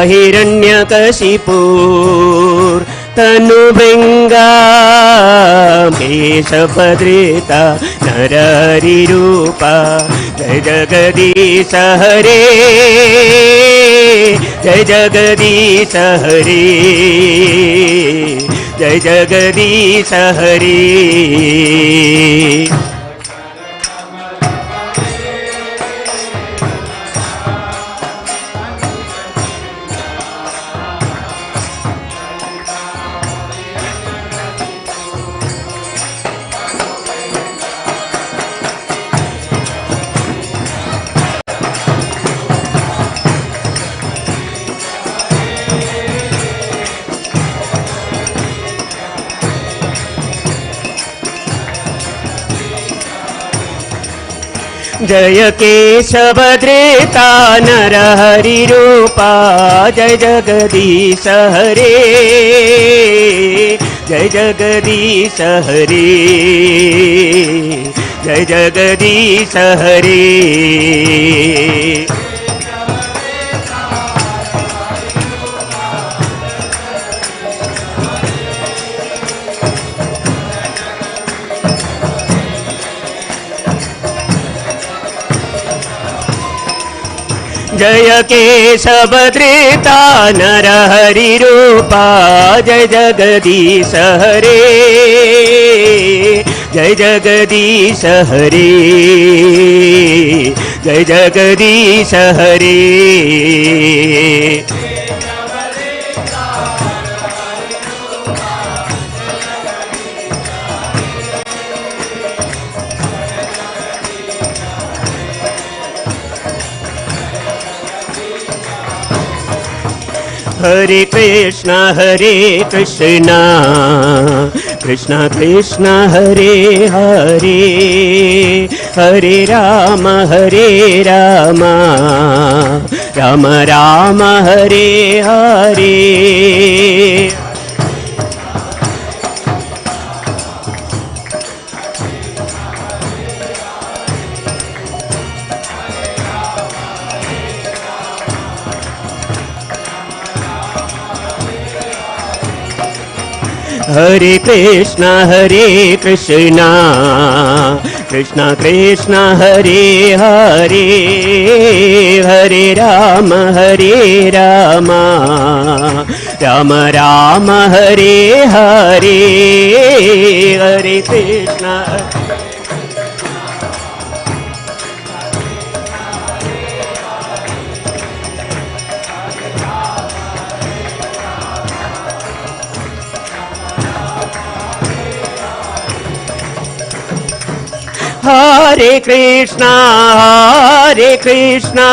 हिरण्यकशिपूर् तनुभृङ्गां केशवधृता नरहरिरूपा जय जगदीश हरे जय जगदीश हरे जय जगदीश हरे जय केशवधृता नरहरिरूपा जय जगदीश हरे जय जगदीश हरे जय जगदीश हरे जय केशवधृता नरहरिरूपा जय जगदीश हरे जय जगदीश हरे जय जगदीश हरे हरे कृष्णा कृष्णा कृष्णा हरे हरे हरे राम राम राम हरे हरे हरे कृष्णा कृष्णा कृष्णा हरे हरे हरे राम राम राम हरे हरे हरे कृष्णा हरे कृष्णा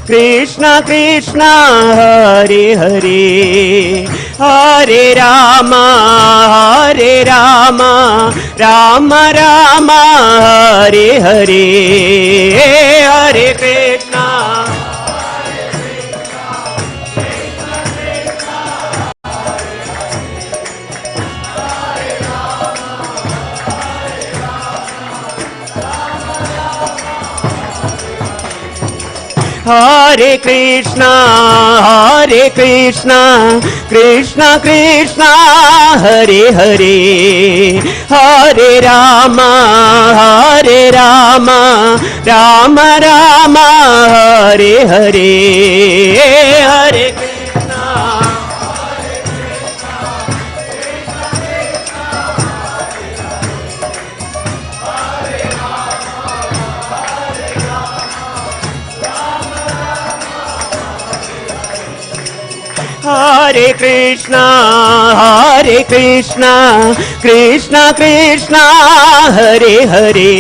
कृष्णा कृष्णा हरे हरे हरे राम राम राम हरे हरे हरे कृष्णा हरे कृष्णा कृष्णा कृष्णा हरे हरे हरे राम राम राम हरे हरे हरे कृष्णा हरे कृष्णा कृष्णा कृष्णा हरे हरे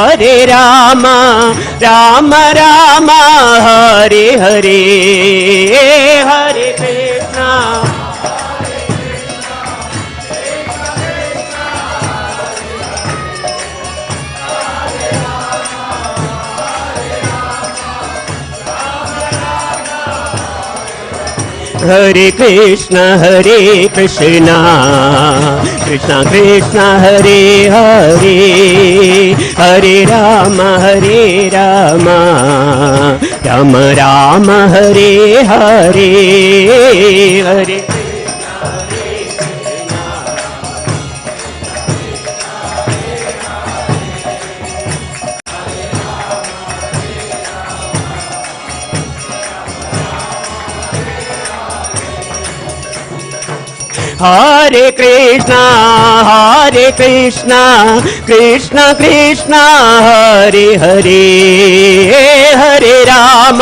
हरे राम राम राम हरे हरे हरे कृष्णा हरे कृष्णा कृष्णा कृष्णा हरे हरे हरे राम राम राम हरे हरे हरे हरे कृष्णा कृष्णा कृष्णा हरे हरे हरे राम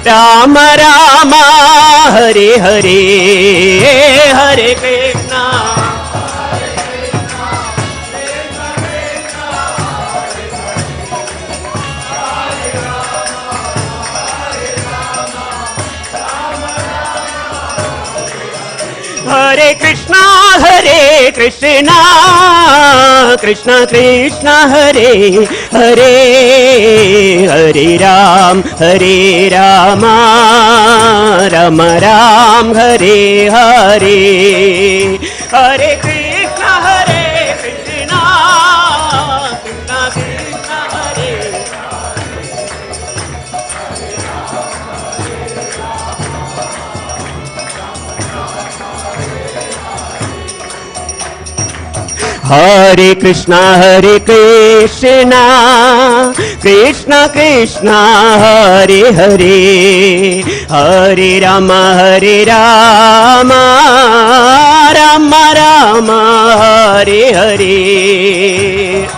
राम राम हरे हरे हरे कृष्णा हरे कृष्णा कृष्णा कृष्णा हरे हरे हरे राम राम राम हरे हरे हरे कृष्णा कृष्णा कृष्णा हरे Hare Krishna, Krishna Krishna, Hare Hare, Hare Rama, Rama Rama, Hare Hare.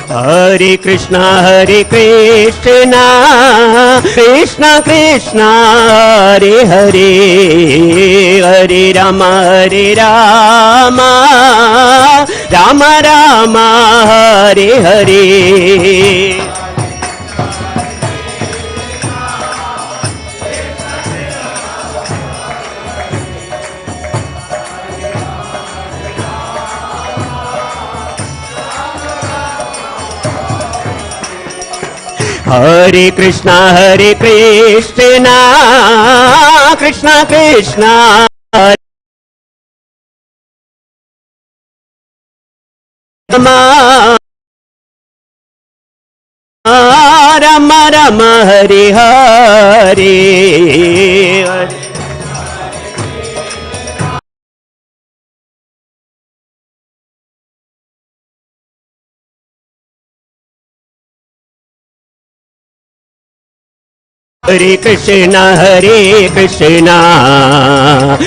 Hare Krishna, Krishna Krishna, Hare Hare, Hare Rama, Rama Rama, Hare Hare. Hare Krishna, Krishna Krishna, Rama Rama, Hare Hare. Hare Krishna,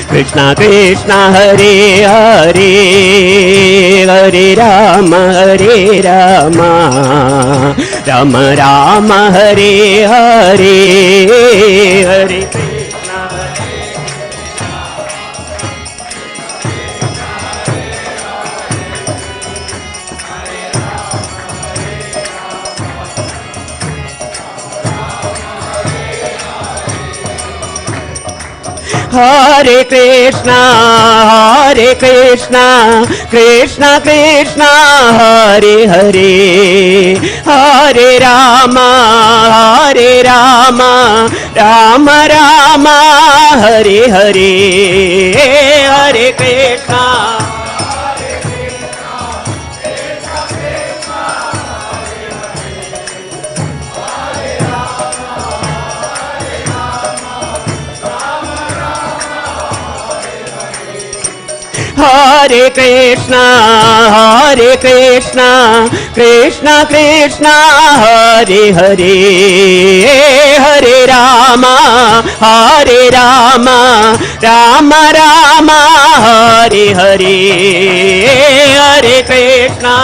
Krishna Krishna, Hare Hare, Hare Rama, Rama Rama, Hare Hare, Hare Krishna. Hare Krishna, Krishna Krishna, Hare Hare, Hare Rama, Rama Rama, Hare Hare, Hare Krishna. Hare Krishna, Krishna Krishna, Hare Hare, Hare Rama, Rama Rama, Hare Hare, Hare Krishna.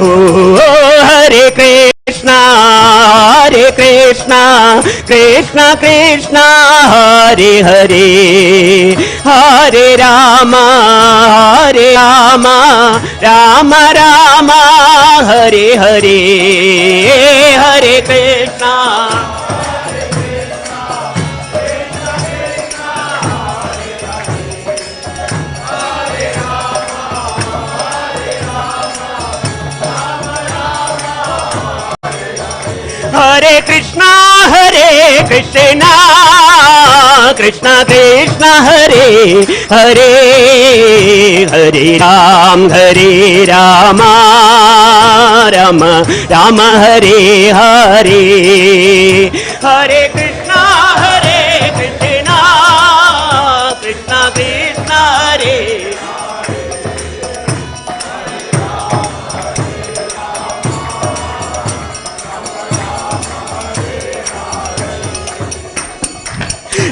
Oh, Hare Krishna, Krishna Krishna, Hare Hare, Hare Rama, Rama Rama, Hare Hare, Hare Krishna. Hare Krishna, Krishna Krishna, Hare Hare, Hare Rama, Rama Hare Hare, Hare Krishna, Krishna Krishna, Hare.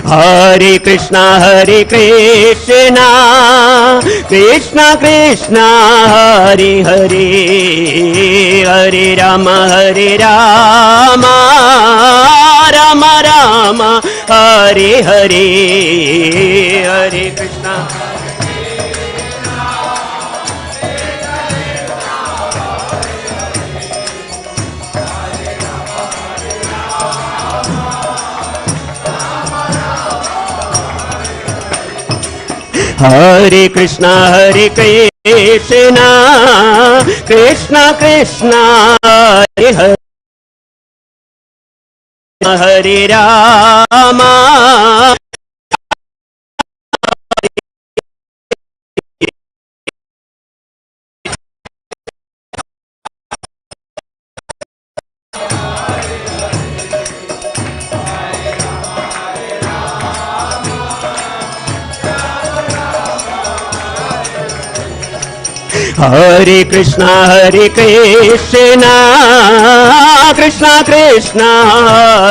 Hare Krishna, Krishna Krishna, Hare Hare, Hare Rama, Rama Rama, Hare Hare, Hare Krishna. Hare Krishna, Krishna Krishna Krishna Hare Hare Hare Rama Hare Krishna Krishna Krishna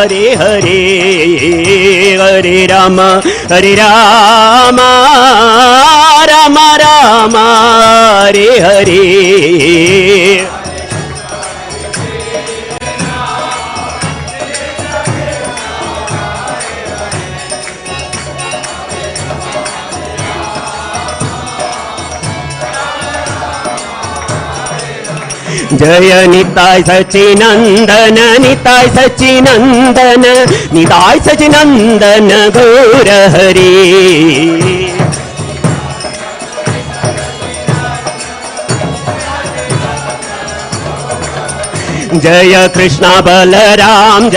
Hare Hare Hare Rama Rama Rama Hare Hare जय निताय सच्चिनंदन निताय सच्चिनंदन निताय सच्चिनंदन गौर हरि जय कृष्णा बलराम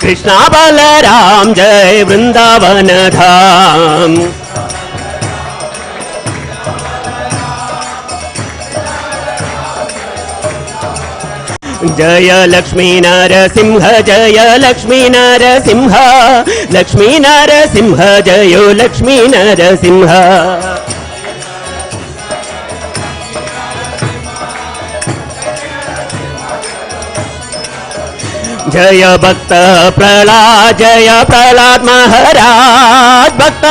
कृष्णा बलराम जय वृंदावन धाम जय लक्ष्मी नरसिंह जय लक्ष्मी नरसिंह जय लक्ष्मी नरसिंह जय भक्त प्रहलाद महाराज भक्त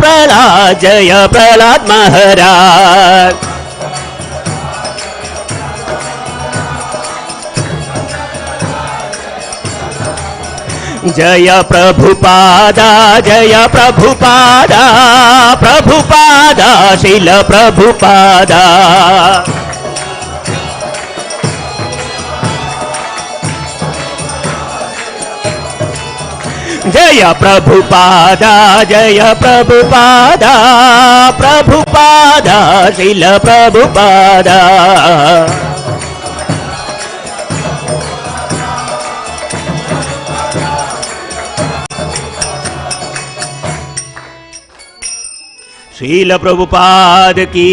प्रहलाद जय प्रहलाद महाराज जय प्रभुपादा शील प्रभुपादा जय प्रभुपादा शील प्रभुपादा शील प्रभुपाद की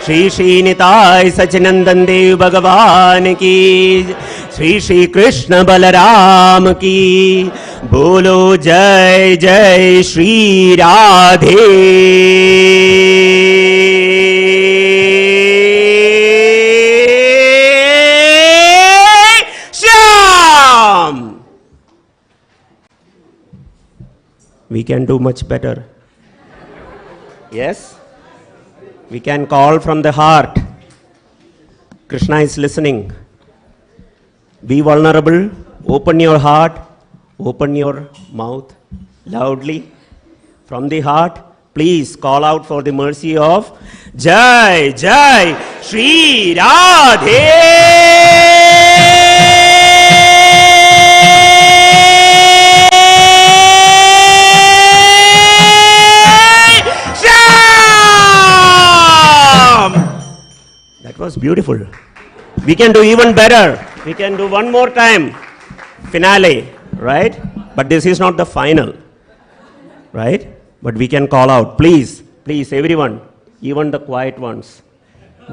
श्री श्री निताय सच्चिनंदन देव भगवान की श्री कृष्ण बलराम की बोलो जय जय Shri Radhe Shyam. We can do much better. Yes, we can call from the heart. Krishna is listening. Be vulnerable, open your heart, open your mouth loudly from the heart. Please call out for the mercy of Jai Jai Shri Radhe. That was beautiful. We can do even better. We can do one more time. Finale, right? But this is not the final, right? But we can call out. Please, everyone, even the quiet ones,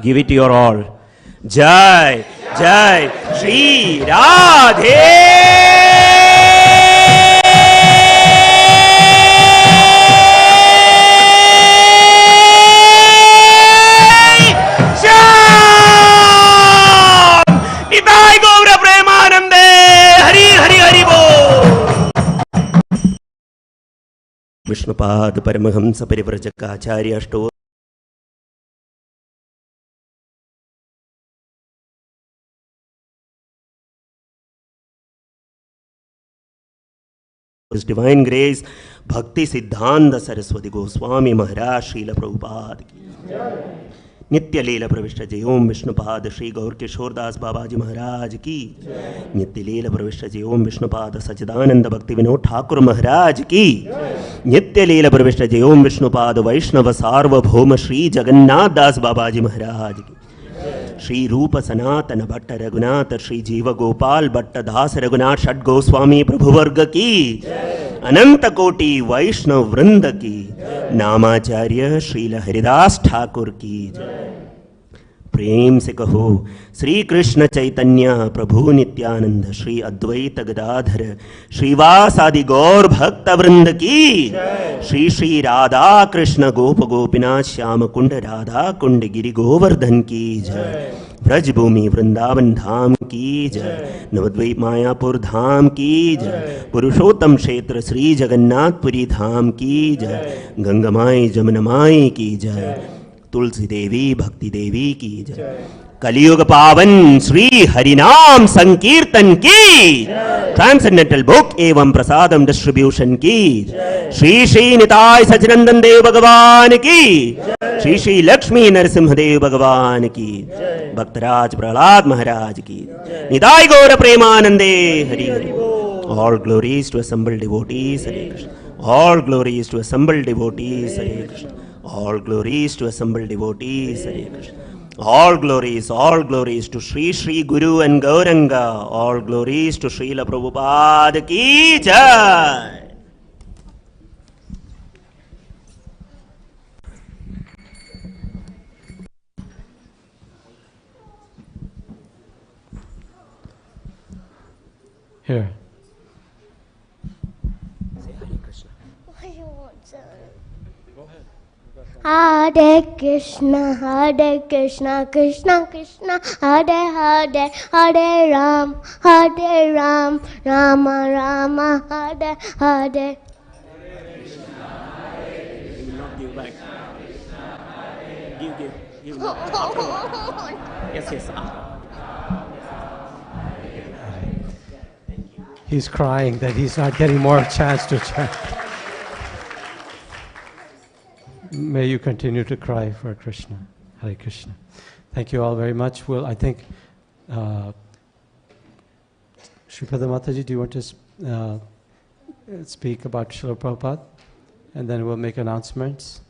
give it your all. Jai, Jai, Shri Radhe. Vishnupad Paramhans परिव्रजक Acharya अष्टो His Divine Grace Bhakti Siddhanta Saraswati Goswami Maharaj Srila Prabhupada की नित्य लीला प्रविष्ट जय ओम विष्णुपाद श्री गौर किशोर दास बाबाजी महाराज की नित्य लीला प्रविष्ट जय ओम विष्णुपाद सच्चिदानंद भक्ति विनोद ठाकुर महाराज की नित्य लीला प्रविष्ट जय ओम विष्णुपाद वैष्णव सार्वभौम श्री जगन्नाथ दास बाबाजी महाराज की। श्री रूप सनातन भट्ट रघुनाथ श्री जीव गोपाल भट्ट दास रघुनाथ षट गोस्वामी प्रभुवर्ग की, अनंत कोटि वैष्णव वृंद की, नामाचार्य श्रील हरिदास ठाकुर की जय। प्रेम से कहो श्री कृष्ण चैतन्य प्रभु नित्यानंद श्री अद्वैत गदाधर श्रीवासादि गौर भक्त वृंद की, श्री श्री राधा कृष्ण गोप गोपीनाथ श्याम कुंड राधा कुंड गिरि गोवर्धन की जय। ब्रजभूमि वृंदावन धाम की जय। नवद्वीप मायापुर धाम की जय। पुरुषोत्तम क्षेत्र श्री जगन्नाथपुरी धाम की जय। गंगमाई जमुनमाई की जय। तुलसी देवी भक्ति देवी की जय। कलियुग पावन श्री हरिनाम संकीर्तन की, ट्रांसेंडेंटल बुक एवं प्रसादम डिस्ट्रीब्यूशन की, श्री श्री निताय सचिनंदन देव भगवान की, श्री श्री लक्ष्मी नरसिंह देव भगवान की, भक्तराज प्रहलाद महाराज की, निताय गौर प्रेमानंदे Hari Hari. All glories to assembled devotees, Hare Krishna. All glories to assembled devotees, Hare Krishna. All glories to assembled devotees, Hare Krishna. All glories to Sri Sri Guru and Gauranga. All glories to Srila Prabhupada ki jai.
Here.
Say Hare Krishna.
What do you want, sir?
Go ahead.
Hare Krishna, Krishna Krishna, Hare Hare, Hare Ram, Rama Rama, Hare Hare.
He will not give back. Give. Yes.
He's crying that he's not getting more chance to chant. May you continue to cry for Krishna. Hare Krishna. Thank you all very much. Well, I think, Sripada Mataji, do you want to speak about Srila Prabhupada? And then we'll make announcements,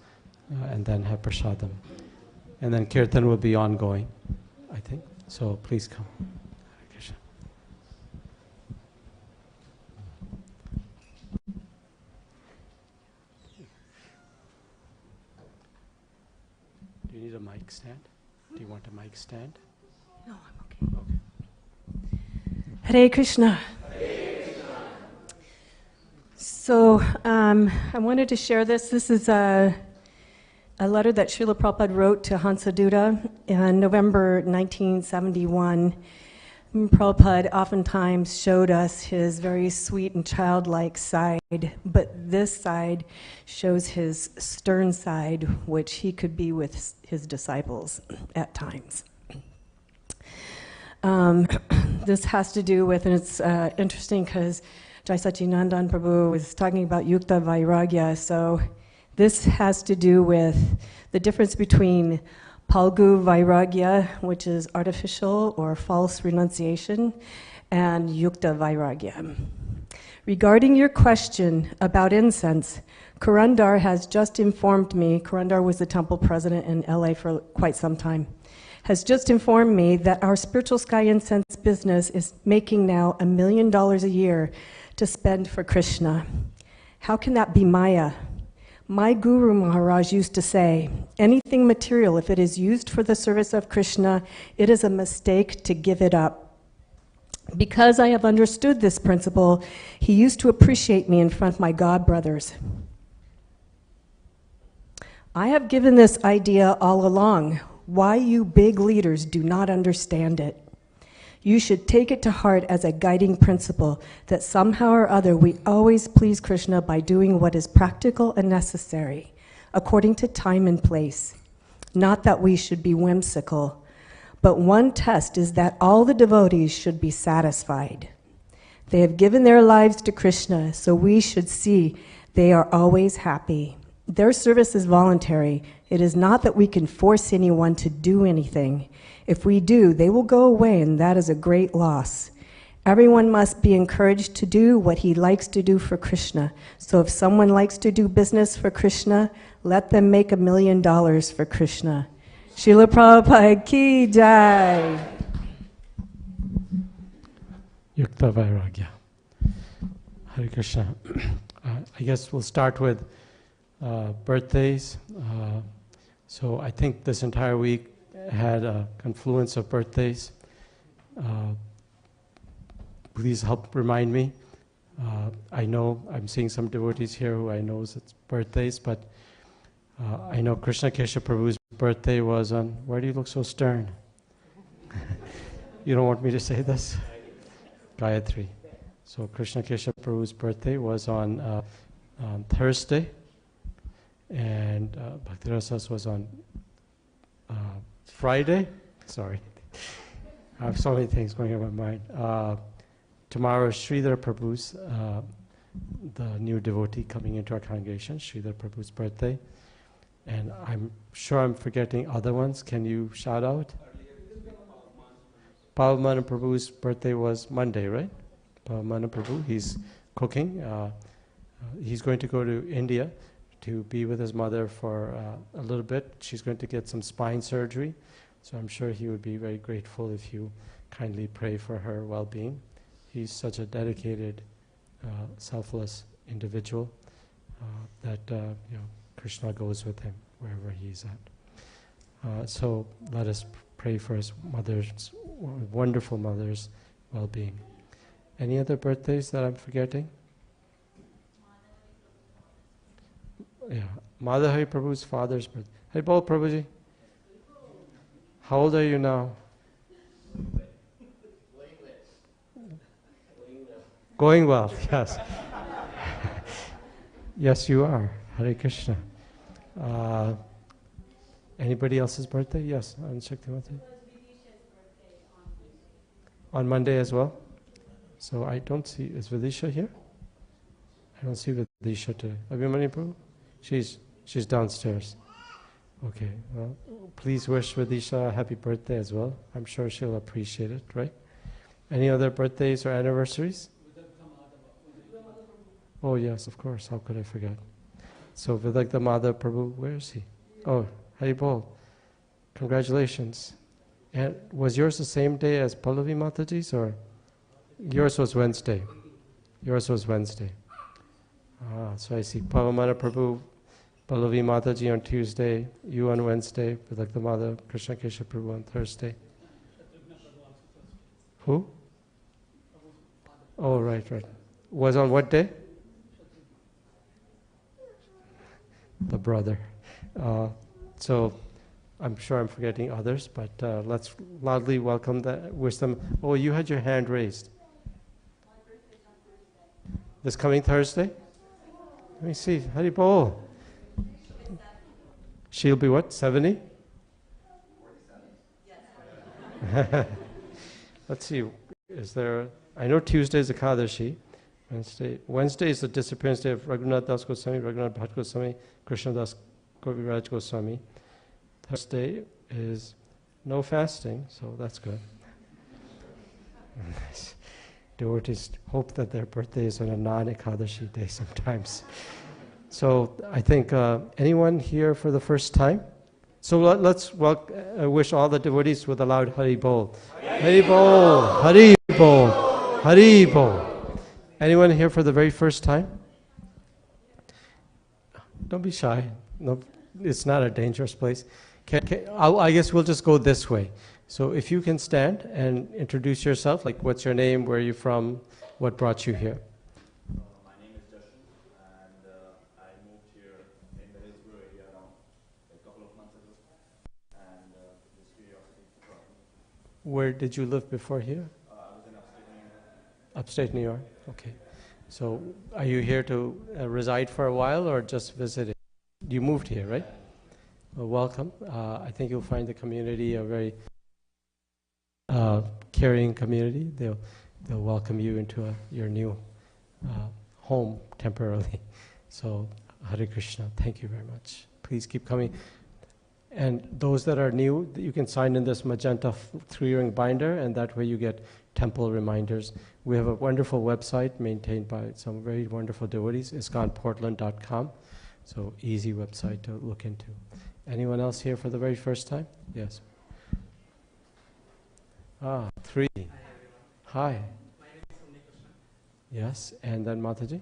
and then have prasadam. And then Kirtan will be ongoing, I think. So please come. Hare Krishna. Do you need a mic stand? Do you want a mic stand?
No, I'm okay.
Okay.
Hare Krishna. So I wanted to share this. This is a letter that Srila Prabhupada wrote to Hansadutta in November 1971. Prabhupada oftentimes showed us his very sweet and childlike side, but this side shows his stern side, which he could be with his disciples at times. This has to do with, and it's interesting because Jaisacinandana Prabhu was talking about Yukta Vairagya, so this has to do with the difference between Palgu Vairagya, which is artificial or false renunciation, and Yukta Vairagya. Regarding your question about incense, Kurandar has just informed me, Kurandar was the temple president in LA for quite some time, has just informed me that our Spiritual Sky Incense business is making now $1 million a year to spend for Krishna. How can that be Maya? My Guru Maharaj used to say, anything material, if it is used for the service of Krishna, it is a mistake to give it up. Because I have understood this principle, he used to appreciate me in front of my God brothers. I have given this idea all along. Why you big leaders do not understand it. You should take it to heart as a guiding principle that somehow or other we always please Krishna by doing what is practical and necessary, according to time and place. Not that we should be whimsical, but one test is that all the devotees should be satisfied. They have given their lives to Krishna, so we should see they are always happy. Their service is voluntary. It is not that we can force anyone to do anything. If we do, they will go away, and that is a great loss. Everyone must be encouraged to do what he likes to do for Krishna. So if someone likes to do business for Krishna, let them make $1 million for Krishna. Srila Prabhupada ki jai.
Yukta Vairagya. Hare Krishna. I guess we'll start with birthdays. So I think this entire week had a confluence of birthdays. Please help remind me. I know I'm seeing some devotees here who I know it's birthdays, but I know Krishna Kesha Prabhu's birthday was on, why do you look so stern? You don't want me to say this? Gayatri. So Krishna Kesha Prabhu's birthday was on Thursday, and Bhaktirasas was on Friday. Sorry. I have so many things going on in my mind. Tomorrow is Sridhar Prabhu's, the new devotee coming into our congregation, Sridhar Prabhu's birthday. And I'm sure I'm forgetting other ones. Can you shout out? Pavamana Prabhu's birthday was Monday, right? Pavamana Prabhu, he's cooking. He's going to go to India to be with his mother for a little bit. She's going to get some spine surgery. So I'm sure he would be very grateful if you kindly pray for her well-being. He's such a dedicated, selfless individual that Krishna goes with him wherever he's at. So let us pray for his mother's, wonderful mother's well-being. Any other birthdays that I'm forgetting? Yeah, Madhahari Prabhu's father's birthday. Hey, Bol Prabhuji. How old are you now? Going well, yes. Yes, you are. Hare Krishna. Anybody else's birthday? Yes, on Shaktimati. On Monday as well? So I don't see, is Vidisha here? I don't see Vidisha today. Abhimanyu Prabhu? She's downstairs. Okay, well, please wish Vidisha a happy birthday as well. I'm sure she'll appreciate it, right? Any other birthdays or anniversaries? Oh yes, of course, how could I forget? So Vidagda Madhav Prabhu, where is he? Oh, Haribol, congratulations. And was yours the same day as Pallavi Mataji's, or? Yours was Wednesday. Yours was Wednesday. So I see Pavamana Prabhu, Pallavi Mataji on Tuesday, you on Wednesday, Vidagda Madhav, Krishna Kesha Prabhu on Thursday. Who? Oh, right. Was on what day? The brother. So I'm sure I'm forgetting others, but let's loudly welcome wish them. Oh, you had your hand raised. This coming Thursday? Let me see. Haribol. She'll be what? 70? Let's see. Is there? I know Tuesday is Ekadashi. Wednesday is the disappearance day of Raghunath Das Goswami, Raghunath Bhatt Goswami, Krishna Das Kaviraj Goswami. Thursday is no fasting, so that's good. Devotees hope that their birthday is on a non-Ekadashi day sometimes. So I think anyone here for the first time? So let's wish all the devotees with a loud Hari Bol. Hari Bol, Hari Bol, Hari Bol. Anyone here for the very first time? Don't be shy. No, it's not a dangerous place. I guess we'll just go this way. So if you can stand and introduce yourself, like what's your name, where are you from, what brought you here?
My name is Jashan, and I moved here in the Hillsborough area around a couple of months ago, and this curiosity brought me.
Where did you live before here?
I was in upstate New York.
Upstate New York, okay. So are you here to reside for a while or just visiting? You moved here, right? Well, welcome. I think you'll find the community a very caring community. They'll welcome you into your new home temporarily. So Hare Krishna, thank you very much. Please keep coming. And those that are new, you can sign in this magenta 3-ring binder, and that way you get temple reminders. We have a wonderful website maintained by some very wonderful devotees, iskonportland.com. So easy website to look into. Anyone else here for the very first time? Yes. 3. Hi. Yes, and then Mataji?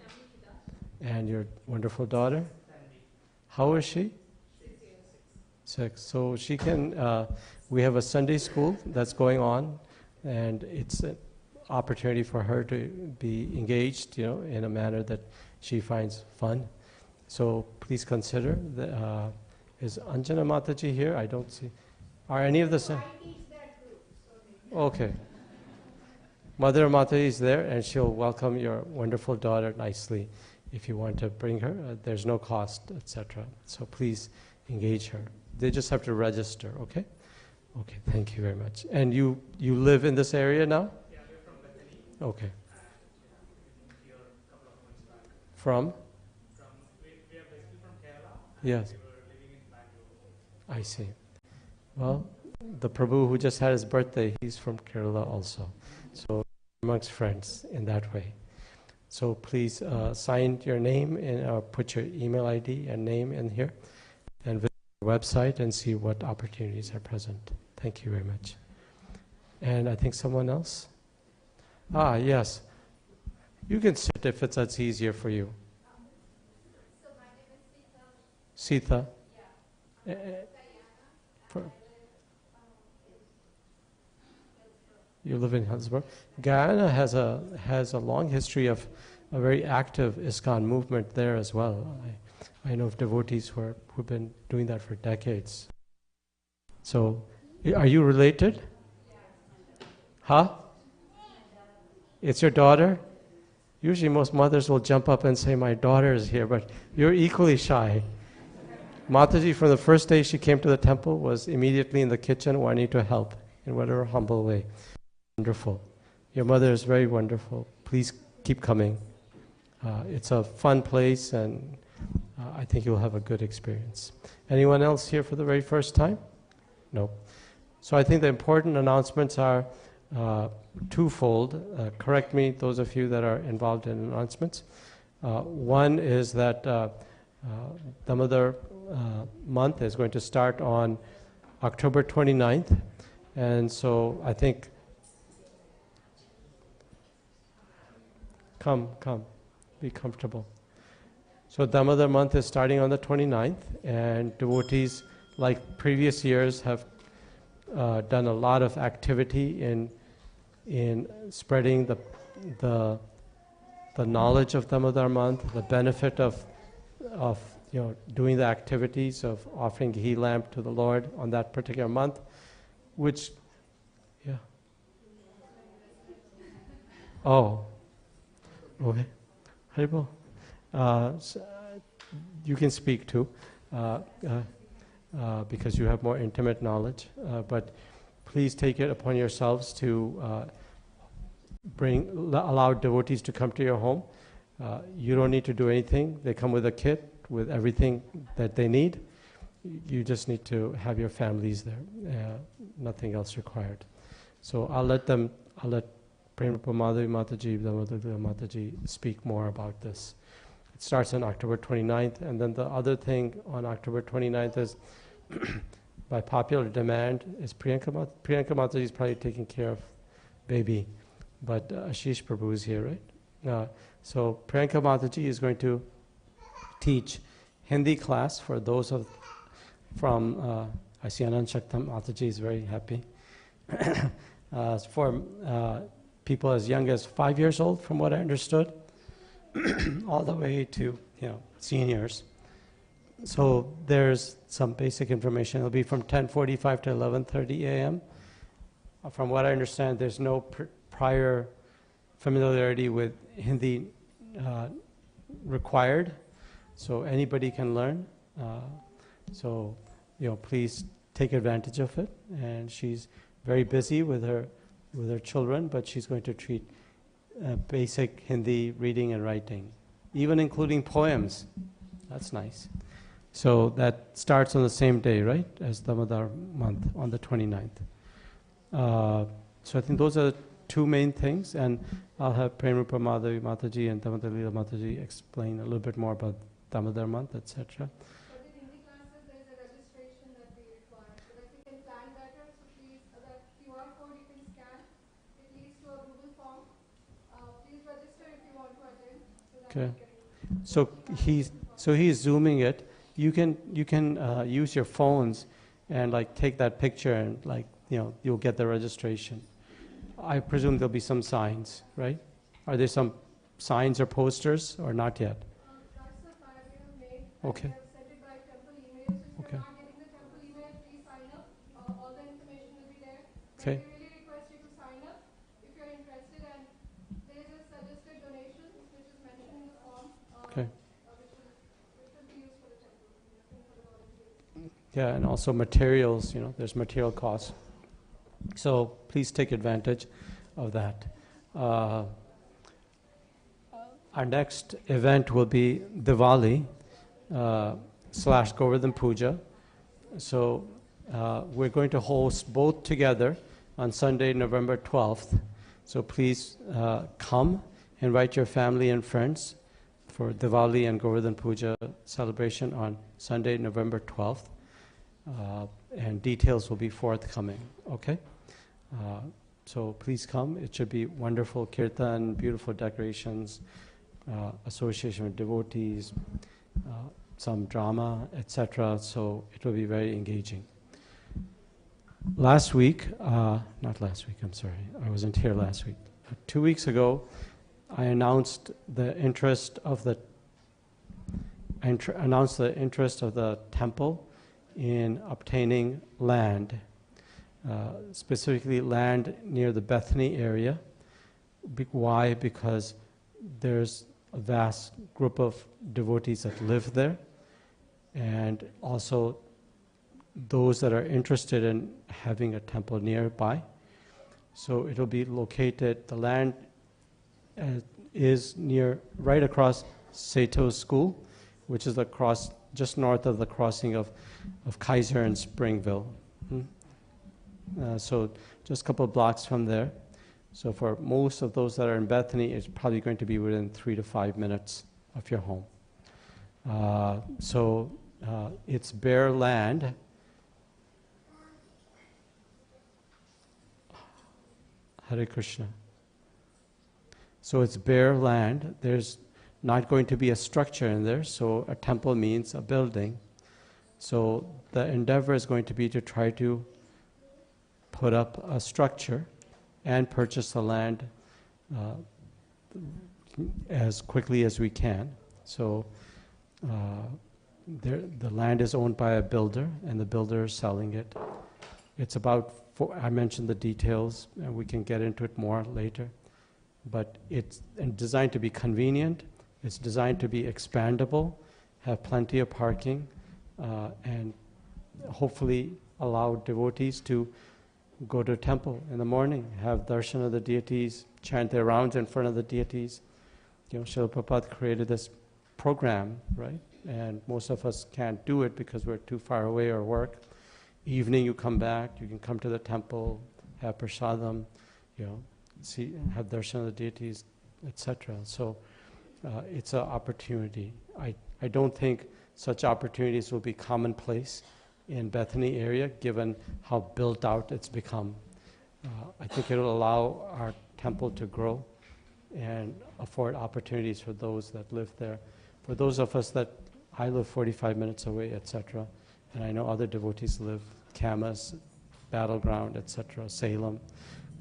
And your wonderful daughter? How is she? 6. So she can, we have a Sunday school that's going on, and it's an opportunity for her to be engaged, in a manner that she finds fun. So please consider. Is Anjana Mataji here? I don't see. Are any of the... Okay. Mother Mataji is there, and she'll welcome your wonderful daughter nicely. If you want to bring her, there's no cost, etc. So please engage her. They just have to register, okay? Okay, thank you very much. And you live in this area now?
Yeah, we're from Bethany.
Okay.
And we moved here a couple of months back.
From?
We are basically from Kerala.
Yes.
We were living in Bangalore.
I see. Well, the Prabhu who just had his birthday, he's from Kerala also. So amongst friends in that way. So please sign your name and put your email ID and name in here, and visit our website and see what opportunities are present. Thank you very much. And I think someone else? Yes. You can sit if that's easier for you.
So my name is Sita.
Sita?
Yeah.
For- You live in Hillsborough. Guyana has a long history of a very active ISKCON movement there as well. I know of devotees who've been doing that for decades. So, are you related? Huh? It's your daughter? Usually most mothers will jump up and say, my daughter is here, but you're equally shy. Mataji, from the first day she came to the temple, was immediately in the kitchen wanting to help in whatever humble way. Wonderful. Your mother is very wonderful. Please keep coming. It's a fun place, and I think you'll have a good experience. Anyone else here for the very first time? No. So I think the important announcements are twofold. Correct me, those of you that are involved in announcements. One is that Damodar month is going to start on October 29th. And so I think, come, be comfortable. So Damodar month is starting on the 29th, and devotees, like previous years, have done a lot of activity in spreading the knowledge of Damodar month, the benefit of doing the activities of offering ghee lamp to the Lord on that particular month, which, yeah. Oh, okay. Haribol. You can speak too, because you have more intimate knowledge. But please take it upon yourselves to allow devotees to come to your home. You don't need to do anything. They come with a kit with everything that they need. You just need to have your families there. Nothing else required. So I'll let Premrupa Madhavi Mataji, Damodar Mataji speak more about this. It starts on October 29th, and then the other thing on October 29th is, by popular demand, is Priyanka Mataji is probably taking care of baby, but Ashish Prabhu is here, right? So Priyanka Mataji is going to teach Hindi class for those from, I see Anand Shaktam Mataji is very happy, for people as young as 5 years old, from what I understood, all the way to seniors. So there's some basic information. It'll be from 10:45 to 11:30 a.m. From what I understand, there's no prior familiarity with Hindi required, so anybody can learn. So please take advantage of it. And she's very busy with her children, but she's going to treat basic Hindi reading and writing, even including poems. That's nice. So that starts on the same day, right, as Damodar month, on the 29th. So I think those are the two main things, and I'll have Premrupa Madhavi Mataji and Damodar Leela Mataji explain a little bit more about Damodar month, etc.
For the Hindi classes, there is a registration that we require, so that we can plan better. So please, that QR code you can scan. It leads to a Google form. Please register if you want to attend.
Okay. So he's zooming it. You can use your phones and like take that picture and like you'll get the registration. I presume there'll be some signs, right? Are there some signs or posters or not yet?
That's the file we have made.
Okay.
We have sent it by temple email. So if
Okay.
you're not getting the temple email, please sign up. All the information will be there.
Okay.
We really request you to sign up if you're interested. And there is a suggested donation which is mentioned in the form.
Okay.
Which will be used for the temple. Nothing for the volunteers.
Yeah, and also materials, there's material costs. So please take advantage of that. Our next event will be Diwali / Govardhan Puja. So we're going to host both together on Sunday, November 12th. So please come, invite your family and friends for Diwali and Govardhan Puja celebration on Sunday, November 12th. And details will be forthcoming, okay? So please come. It should be wonderful kirtan, beautiful decorations, association with devotees, some drama, etc. So it will be very engaging. Not last week, I'm sorry. I wasn't here last week. 2 weeks ago, I announced the interest of the temple in obtaining land, specifically land near the Bethany area. Why? Because there's a vast group of devotees that live there, and also those that are interested in having a temple nearby. So it'll be located, the land is right across Sato School, which is just north of the crossing of Kaiser and Springville. So just a couple of blocks from there. So for most of those that are in Bethany, it's probably going to be within 3 to 5 minutes of your home. It's bare land. Hare Krishna. So it's bare land. There's not going to be a structure in there, so a temple means a building. So the endeavor is going to be to try to put up a structure and purchase the land as quickly as we can. So the land is owned by a builder, and the builder is selling it. It's I mentioned the details, and we can get into it more later. But it's designed to be convenient. It's designed to be expandable, have plenty of parking, and hopefully allow devotees to go to a temple in the morning, have darshan of the deities, chant their rounds in front of the deities. Srila Prabhupada created this program, right? And most of us can't do it because we're too far away or work. Evening you come back, you can come to the temple, have prasadam, have darshan of the deities, etc. So it's an opportunity. I don't think such opportunities will be commonplace in Bethany area, given how built out it's become. I think it'll allow our temple to grow and afford opportunities for those that live there. For those of us I live 45 minutes away, etc., and I know other devotees live Camas, Battleground, etc., Salem,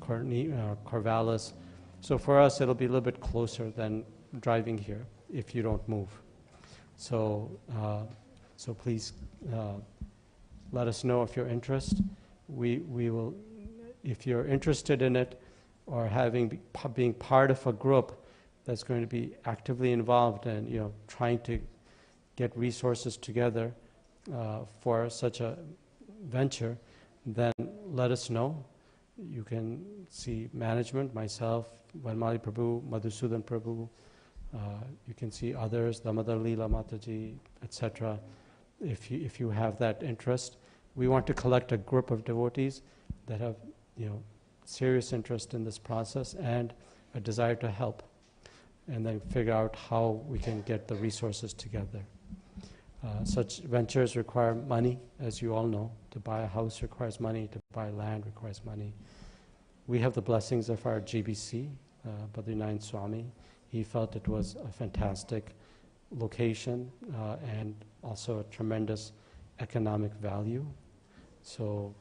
Corvallis. So for us, it'll be a little bit closer than driving here if you don't move. So please let us know if you're interested. We will, if you're interested in it, or being part of a group that's going to be actively involved and trying to get resources together for such a venture, then let us know. You can see management, myself, Vanmali Prabhu, Madhusudan Prabhu. You can see others, Damodar Leela Mataji, etc. if you have that interest. We want to collect a group of devotees that have, serious interest in this process and a desire to help, and then figure out how we can get the resources together. Such ventures require money, as you all know. To buy a house requires money, to buy land requires money. We have the blessings of our GBC, Badrinath Swami. He felt it was a fantastic location and also a tremendous economic value. So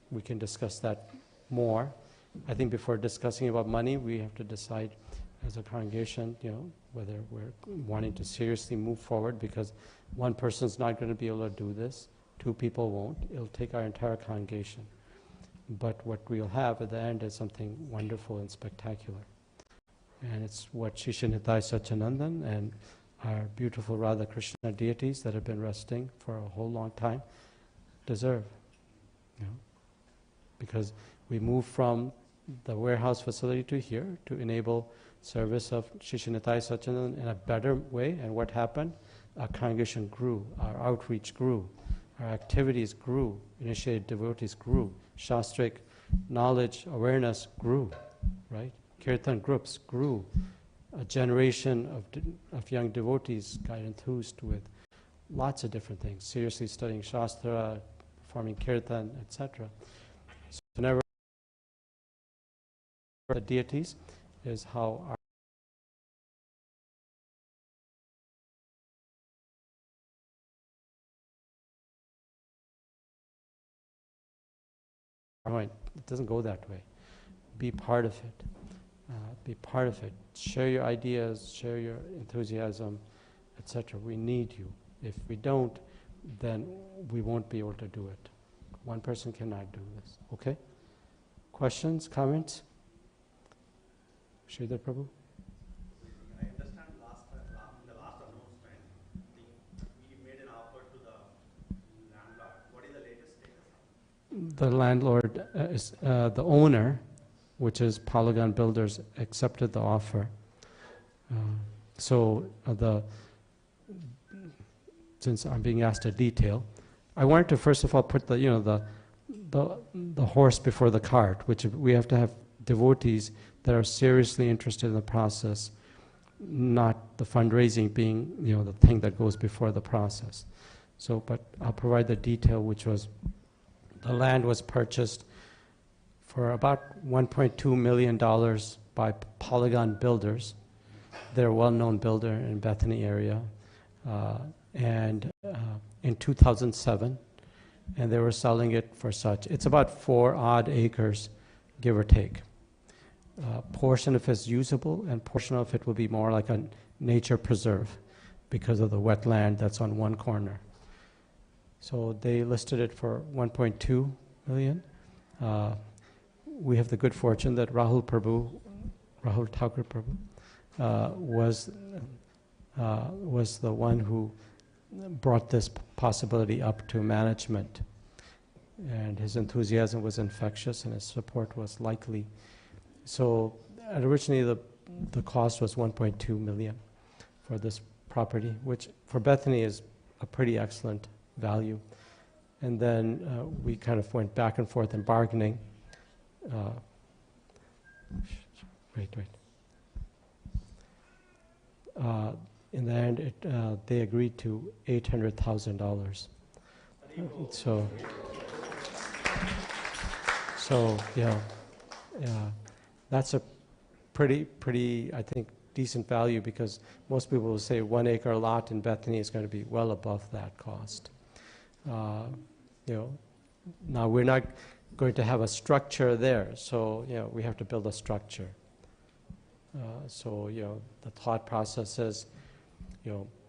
we can discuss that more. I think before discussing about money, we have to decide as a congregation, whether we're wanting to seriously move forward, because one person's not going to be able to do this, 2 people won't. It'll take our entire congregation. But what we'll have at the end is something wonderful and spectacular. And it's what Jaisacinandana and our beautiful Radha Krishna deities that have been resting for a whole long time deserve. Because we moved from the warehouse facility to here to enable service of Jaisacinandana in a better way. And what happened? Our congregation grew, our outreach grew, our activities grew, initiated devotees grew, Shastric knowledge, awareness grew, right? Kirtan groups grew. A generation of young devotees got enthused with lots of different things, seriously studying Shastra, performing Kirtan, etc. So whenever the deities is how our point. It doesn't go that way. Be part of it. Be part of it. Share your ideas, share your enthusiasm, etc. We need you. If we don't, then we won't be able to do it. One person cannot do this. Okay? Questions, comments? Sridhar Prabhu?
I understand in the last announcement, we made an offer to the landlord. What is the latest status?
The landlord, is the owner, which is Polygon Builders, accepted the offer. Since I'm being asked a detail, I wanted to first of all put the horse before the cart, which we have to have devotees that are seriously interested in the process, not the fundraising being the thing that goes before the process. So, but I'll provide the detail, which was the land was purchased for about $1.2 million by Polygon Builders. They're a well-known builder in Bethany area, and in 2007, and they were selling it for such. It's about 4 odd acres, give or take. Portion of it is usable, and portion of it will be more like a nature preserve because of the wetland that's on one corner. So they listed it for 1.2 million. We have the good fortune that Rahul Thakur Prabhu, was the one who brought this possibility up to management. And his enthusiasm was infectious and his support was likely. So originally the cost was 1.2 million for this property, which for Bethany is a pretty excellent value. And then we kind of went back and forth in bargaining. In the end, they agreed to $800,000. So yeah, that's a pretty, I think, decent value, because most people will say 1 acre lot in Bethany is going to be well above that cost. Now we're not going to have a structure there, so we have to build a structure. So the thought process is,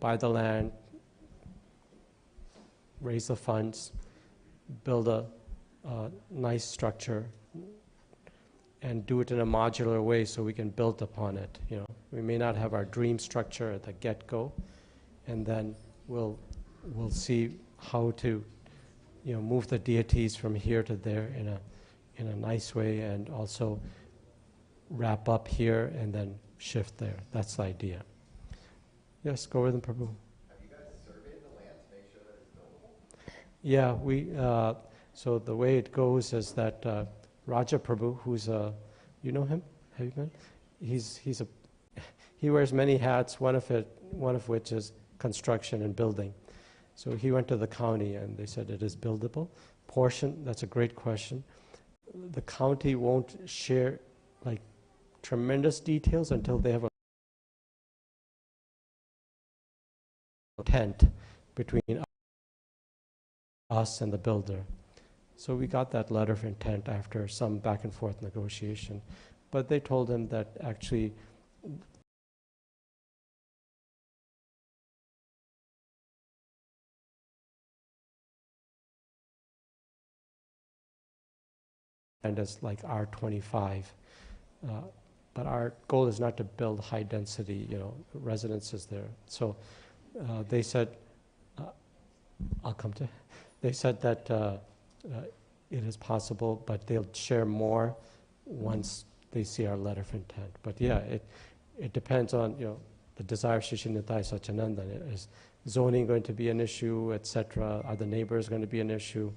buy the land, raise the funds, build a nice structure, and do it in a modular way so we can build upon it. We may not have our dream structure at the get-go, and then we'll see how to move the deities from here to there in a nice way, and also wrap up here and then shift there. That's the idea. Yes, go with them, Prabhu.
Have you guys surveyed the land to make sure that it's
Yeah, so the way it goes is that Raja Prabhu, who's you know him? Have you met? He wears many hats, one of which is construction and building. So he went to the county and they said it is buildable. Portion, that's a great question. The county won't share like tremendous details until they have a intent between us and the builder. So we got that letter of intent after some back and forth negotiation. But they told him that actually and as like R25. But our goal is not to build high density, residences there. So they said, they said that it is possible, but they'll share more once they see our letter of intent. But yeah, it depends on, the desire of Jaisacinandana. Is zoning going to be an issue, etc.? Are the neighbors going to be an issue,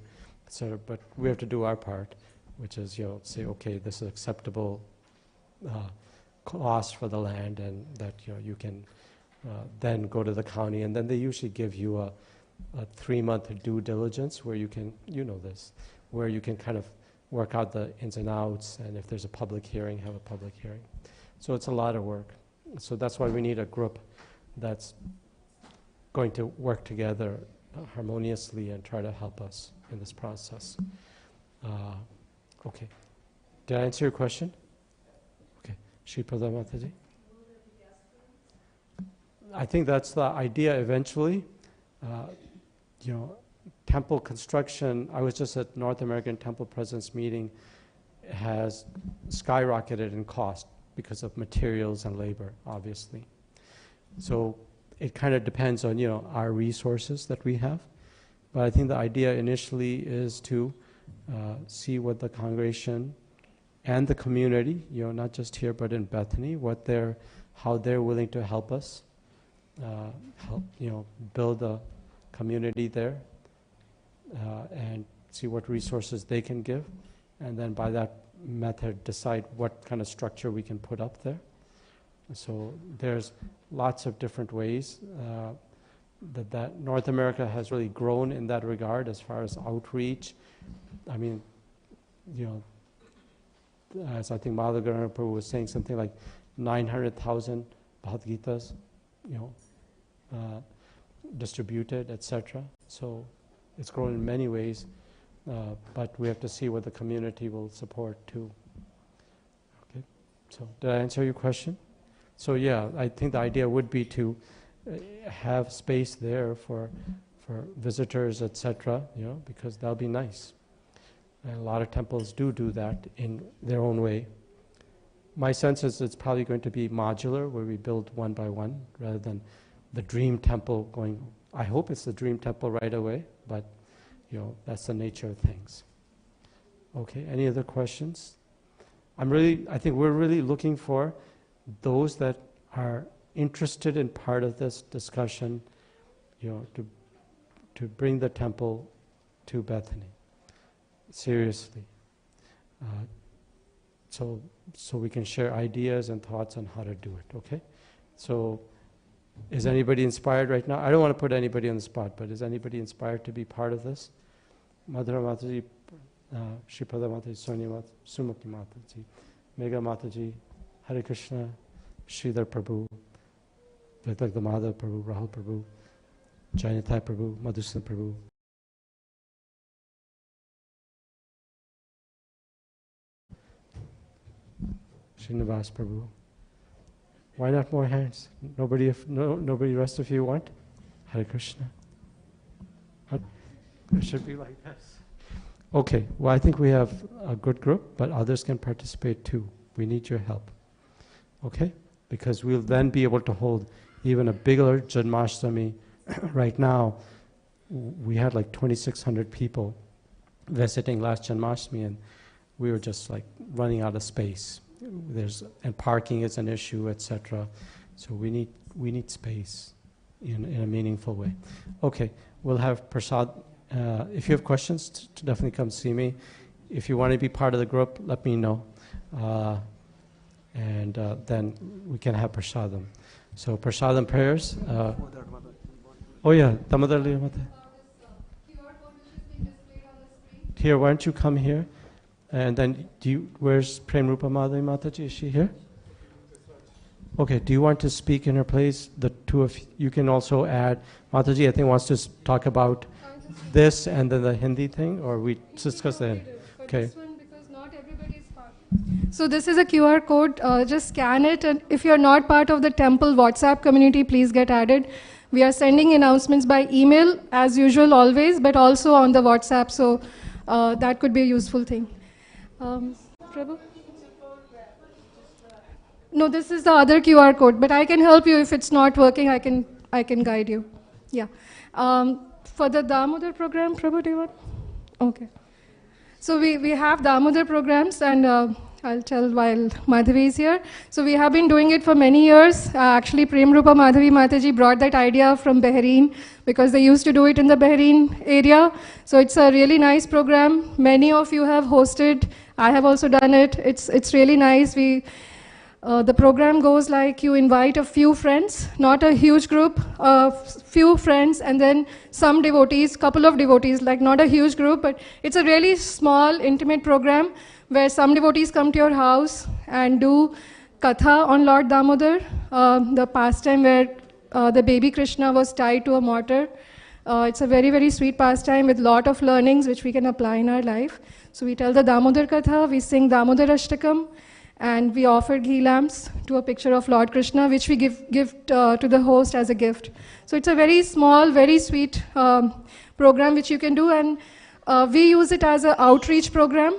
etc.? But we have to do our part, which is, say, okay, this is acceptable cost for the land, and that, you can then go to the county, and then they usually give you a 3-month due diligence where you can, where you can kind of work out the ins and outs, and if there's a public hearing, have a public hearing. So it's a lot of work. So that's why we need a group that's going to work together harmoniously and try to help us in this process. Okay. Did I answer your question? Okay. Shripada Mataji? I think that's the idea eventually. Temple construction, I was just at North American Temple Presidents meeting, has skyrocketed in cost because of materials and labor, obviously. So it kind of depends on, our resources that we have. But I think the idea initially is to see what the congregation and the community, not just here but in Bethany, how they're willing to help us, help build a community there, and see what resources they can give, and then by that method decide what kind of structure we can put up there. So there's lots of different ways that North America has really grown in that regard as far as outreach. I mean, as I think Madhagarana Prabhu was saying, something like 900,000 Bhagavad Gitas, distributed, etc. So it's grown in many ways, but we have to see what the community will support too. Okay, so did I answer your question? So yeah, I think the idea would be to have space there for visitors, etc. Because that'll be nice. And a lot of temples do that in their own way. My sense is it's probably going to be modular, where we build one by one, rather than the dream temple going. I hope it's the dream temple right away, but that's the nature of things. Okay, any other questions? I think we're really looking for those that are interested in part of this discussion, to bring the temple to Bethany. Seriously. So we can share ideas and thoughts on how to do it, okay? So is anybody inspired right now? I don't want to put anybody on the spot, but is anybody inspired to be part of this? Madhura Mataji, Shripada Mataji, Sonia Mataji, Sumati Mataji, Megha Mataji, Hare Krishna, Sridhar Prabhu, Vaidagda Madhav Prabhu, Rahul Prabhu, Jainathai Prabhu, Madhusudan Prabhu. Srinivas Prabhu. Why not more hands? Nobody rest of you want? Hare Krishna. It should be like this. Okay, well I think we have a good group, but others can participate too. We need your help. Okay? Because we'll then be able to hold even a bigger Janmashtami. Right now, we had like 2,600 people visiting last Janmashtami, and we were just like running out of space. And parking is an issue, etc. So we need space in a meaningful way. Okay, we'll have prasad If you have questions, definitely come see me. If you want to be part of the group, let me know. And then we can have prasadam. So prasadam prayers. Oh yeah, Damodar Leela Mata. Here, why don't you come here? And then, where's Prem Rupa Madhavi Mataji? Is she here? Okay, do you want to speak in her place? The two of you can also add. Mataji, I think, wants to talk about this and then the Hindi thing, or we discuss that? Okay.
Because not everybody is part. So this is a QR code. Just scan it, and if you're not part of the temple WhatsApp community, please get added. We are sending announcements by email, as usual, always, but also on the WhatsApp, so that could be a useful thing. Prabhu? No, this is the other QR code, but I can help you if it's not working. I can guide you. Yeah. For the Damodar program, Prabhu, do you want? Okay. So we have Damodar programs, and I'll tell while Madhavi is here. So we have been doing it for many years. Actually, Prem Rupa Madhavi Mataji brought that idea from Bahrain because they used to do it in the Bahrain area. So it's a really nice program. Many of you have hosted. I have also done it. It's really nice. The program goes like you invite a few friends, not a huge group, a few friends, and then some devotees, couple of devotees, like not a huge group, but it's a really small, intimate program where some devotees come to your house and do katha on Lord Damodar, the pastime where the baby Krishna was tied to a mortar. It's a very, very sweet pastime with lot of learnings which we can apply in our life. So we tell the Damodar Katha, we sing Damodar Ashtakam, and we offer ghee lamps to a picture of Lord Krishna, which we give to the host as a gift. So it's a very small, very sweet program which you can do, and we use it as an outreach program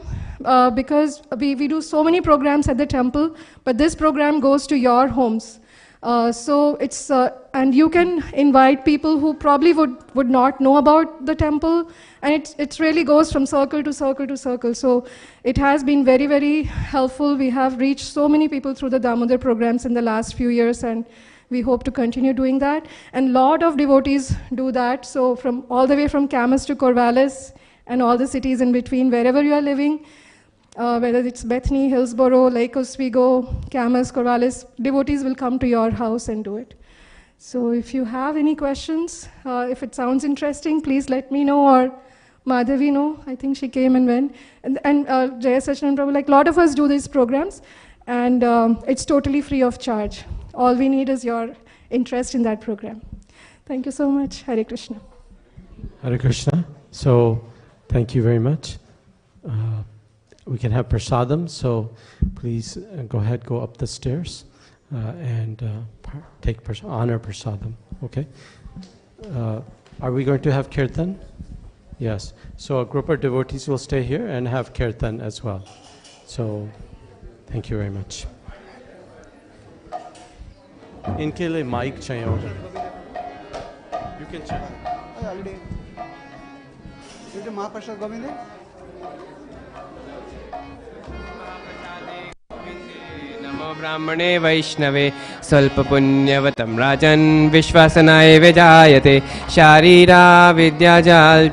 because we do so many programs at the temple, but this program goes to your homes. So it's, and you can invite people who probably would not know about the temple, and it really goes from circle to circle to circle. So it has been very, very helpful. We have reached so many people through the Damodar programs in the last few years, and we hope to continue doing that. And lot of devotees do that. So from all the way from Camas to Corvallis and all the cities in between, wherever you are living, whether it's Bethany, Hillsborough, Lake Oswego, Camas, Corvallis, devotees will come to your house and do it. So if you have any questions, if it sounds interesting, please let me know, or Madhavi know. I think she came and went. And Jaisacinandana Prabhu, like a lot of us do these programs, and it's totally free of charge. All we need is your interest in that program. Thank you so much. Hare Krishna.
Hare Krishna. So thank you very much. We can have prasadam, so please go ahead, go up the stairs and take honor prasadam, okay? Are we going to have kirtan? Yes. So a group of devotees will stay here and have kirtan as well. So thank you very much. इनके लिए mic चाहिए होगा. You can check.
महाप्रसाद गोविंद
नमो ब्राह्मणे वैष्णवे स्वल्पपुण्यवतं राजन् विश्वासनाय विजायते शारीरा विद्याजाल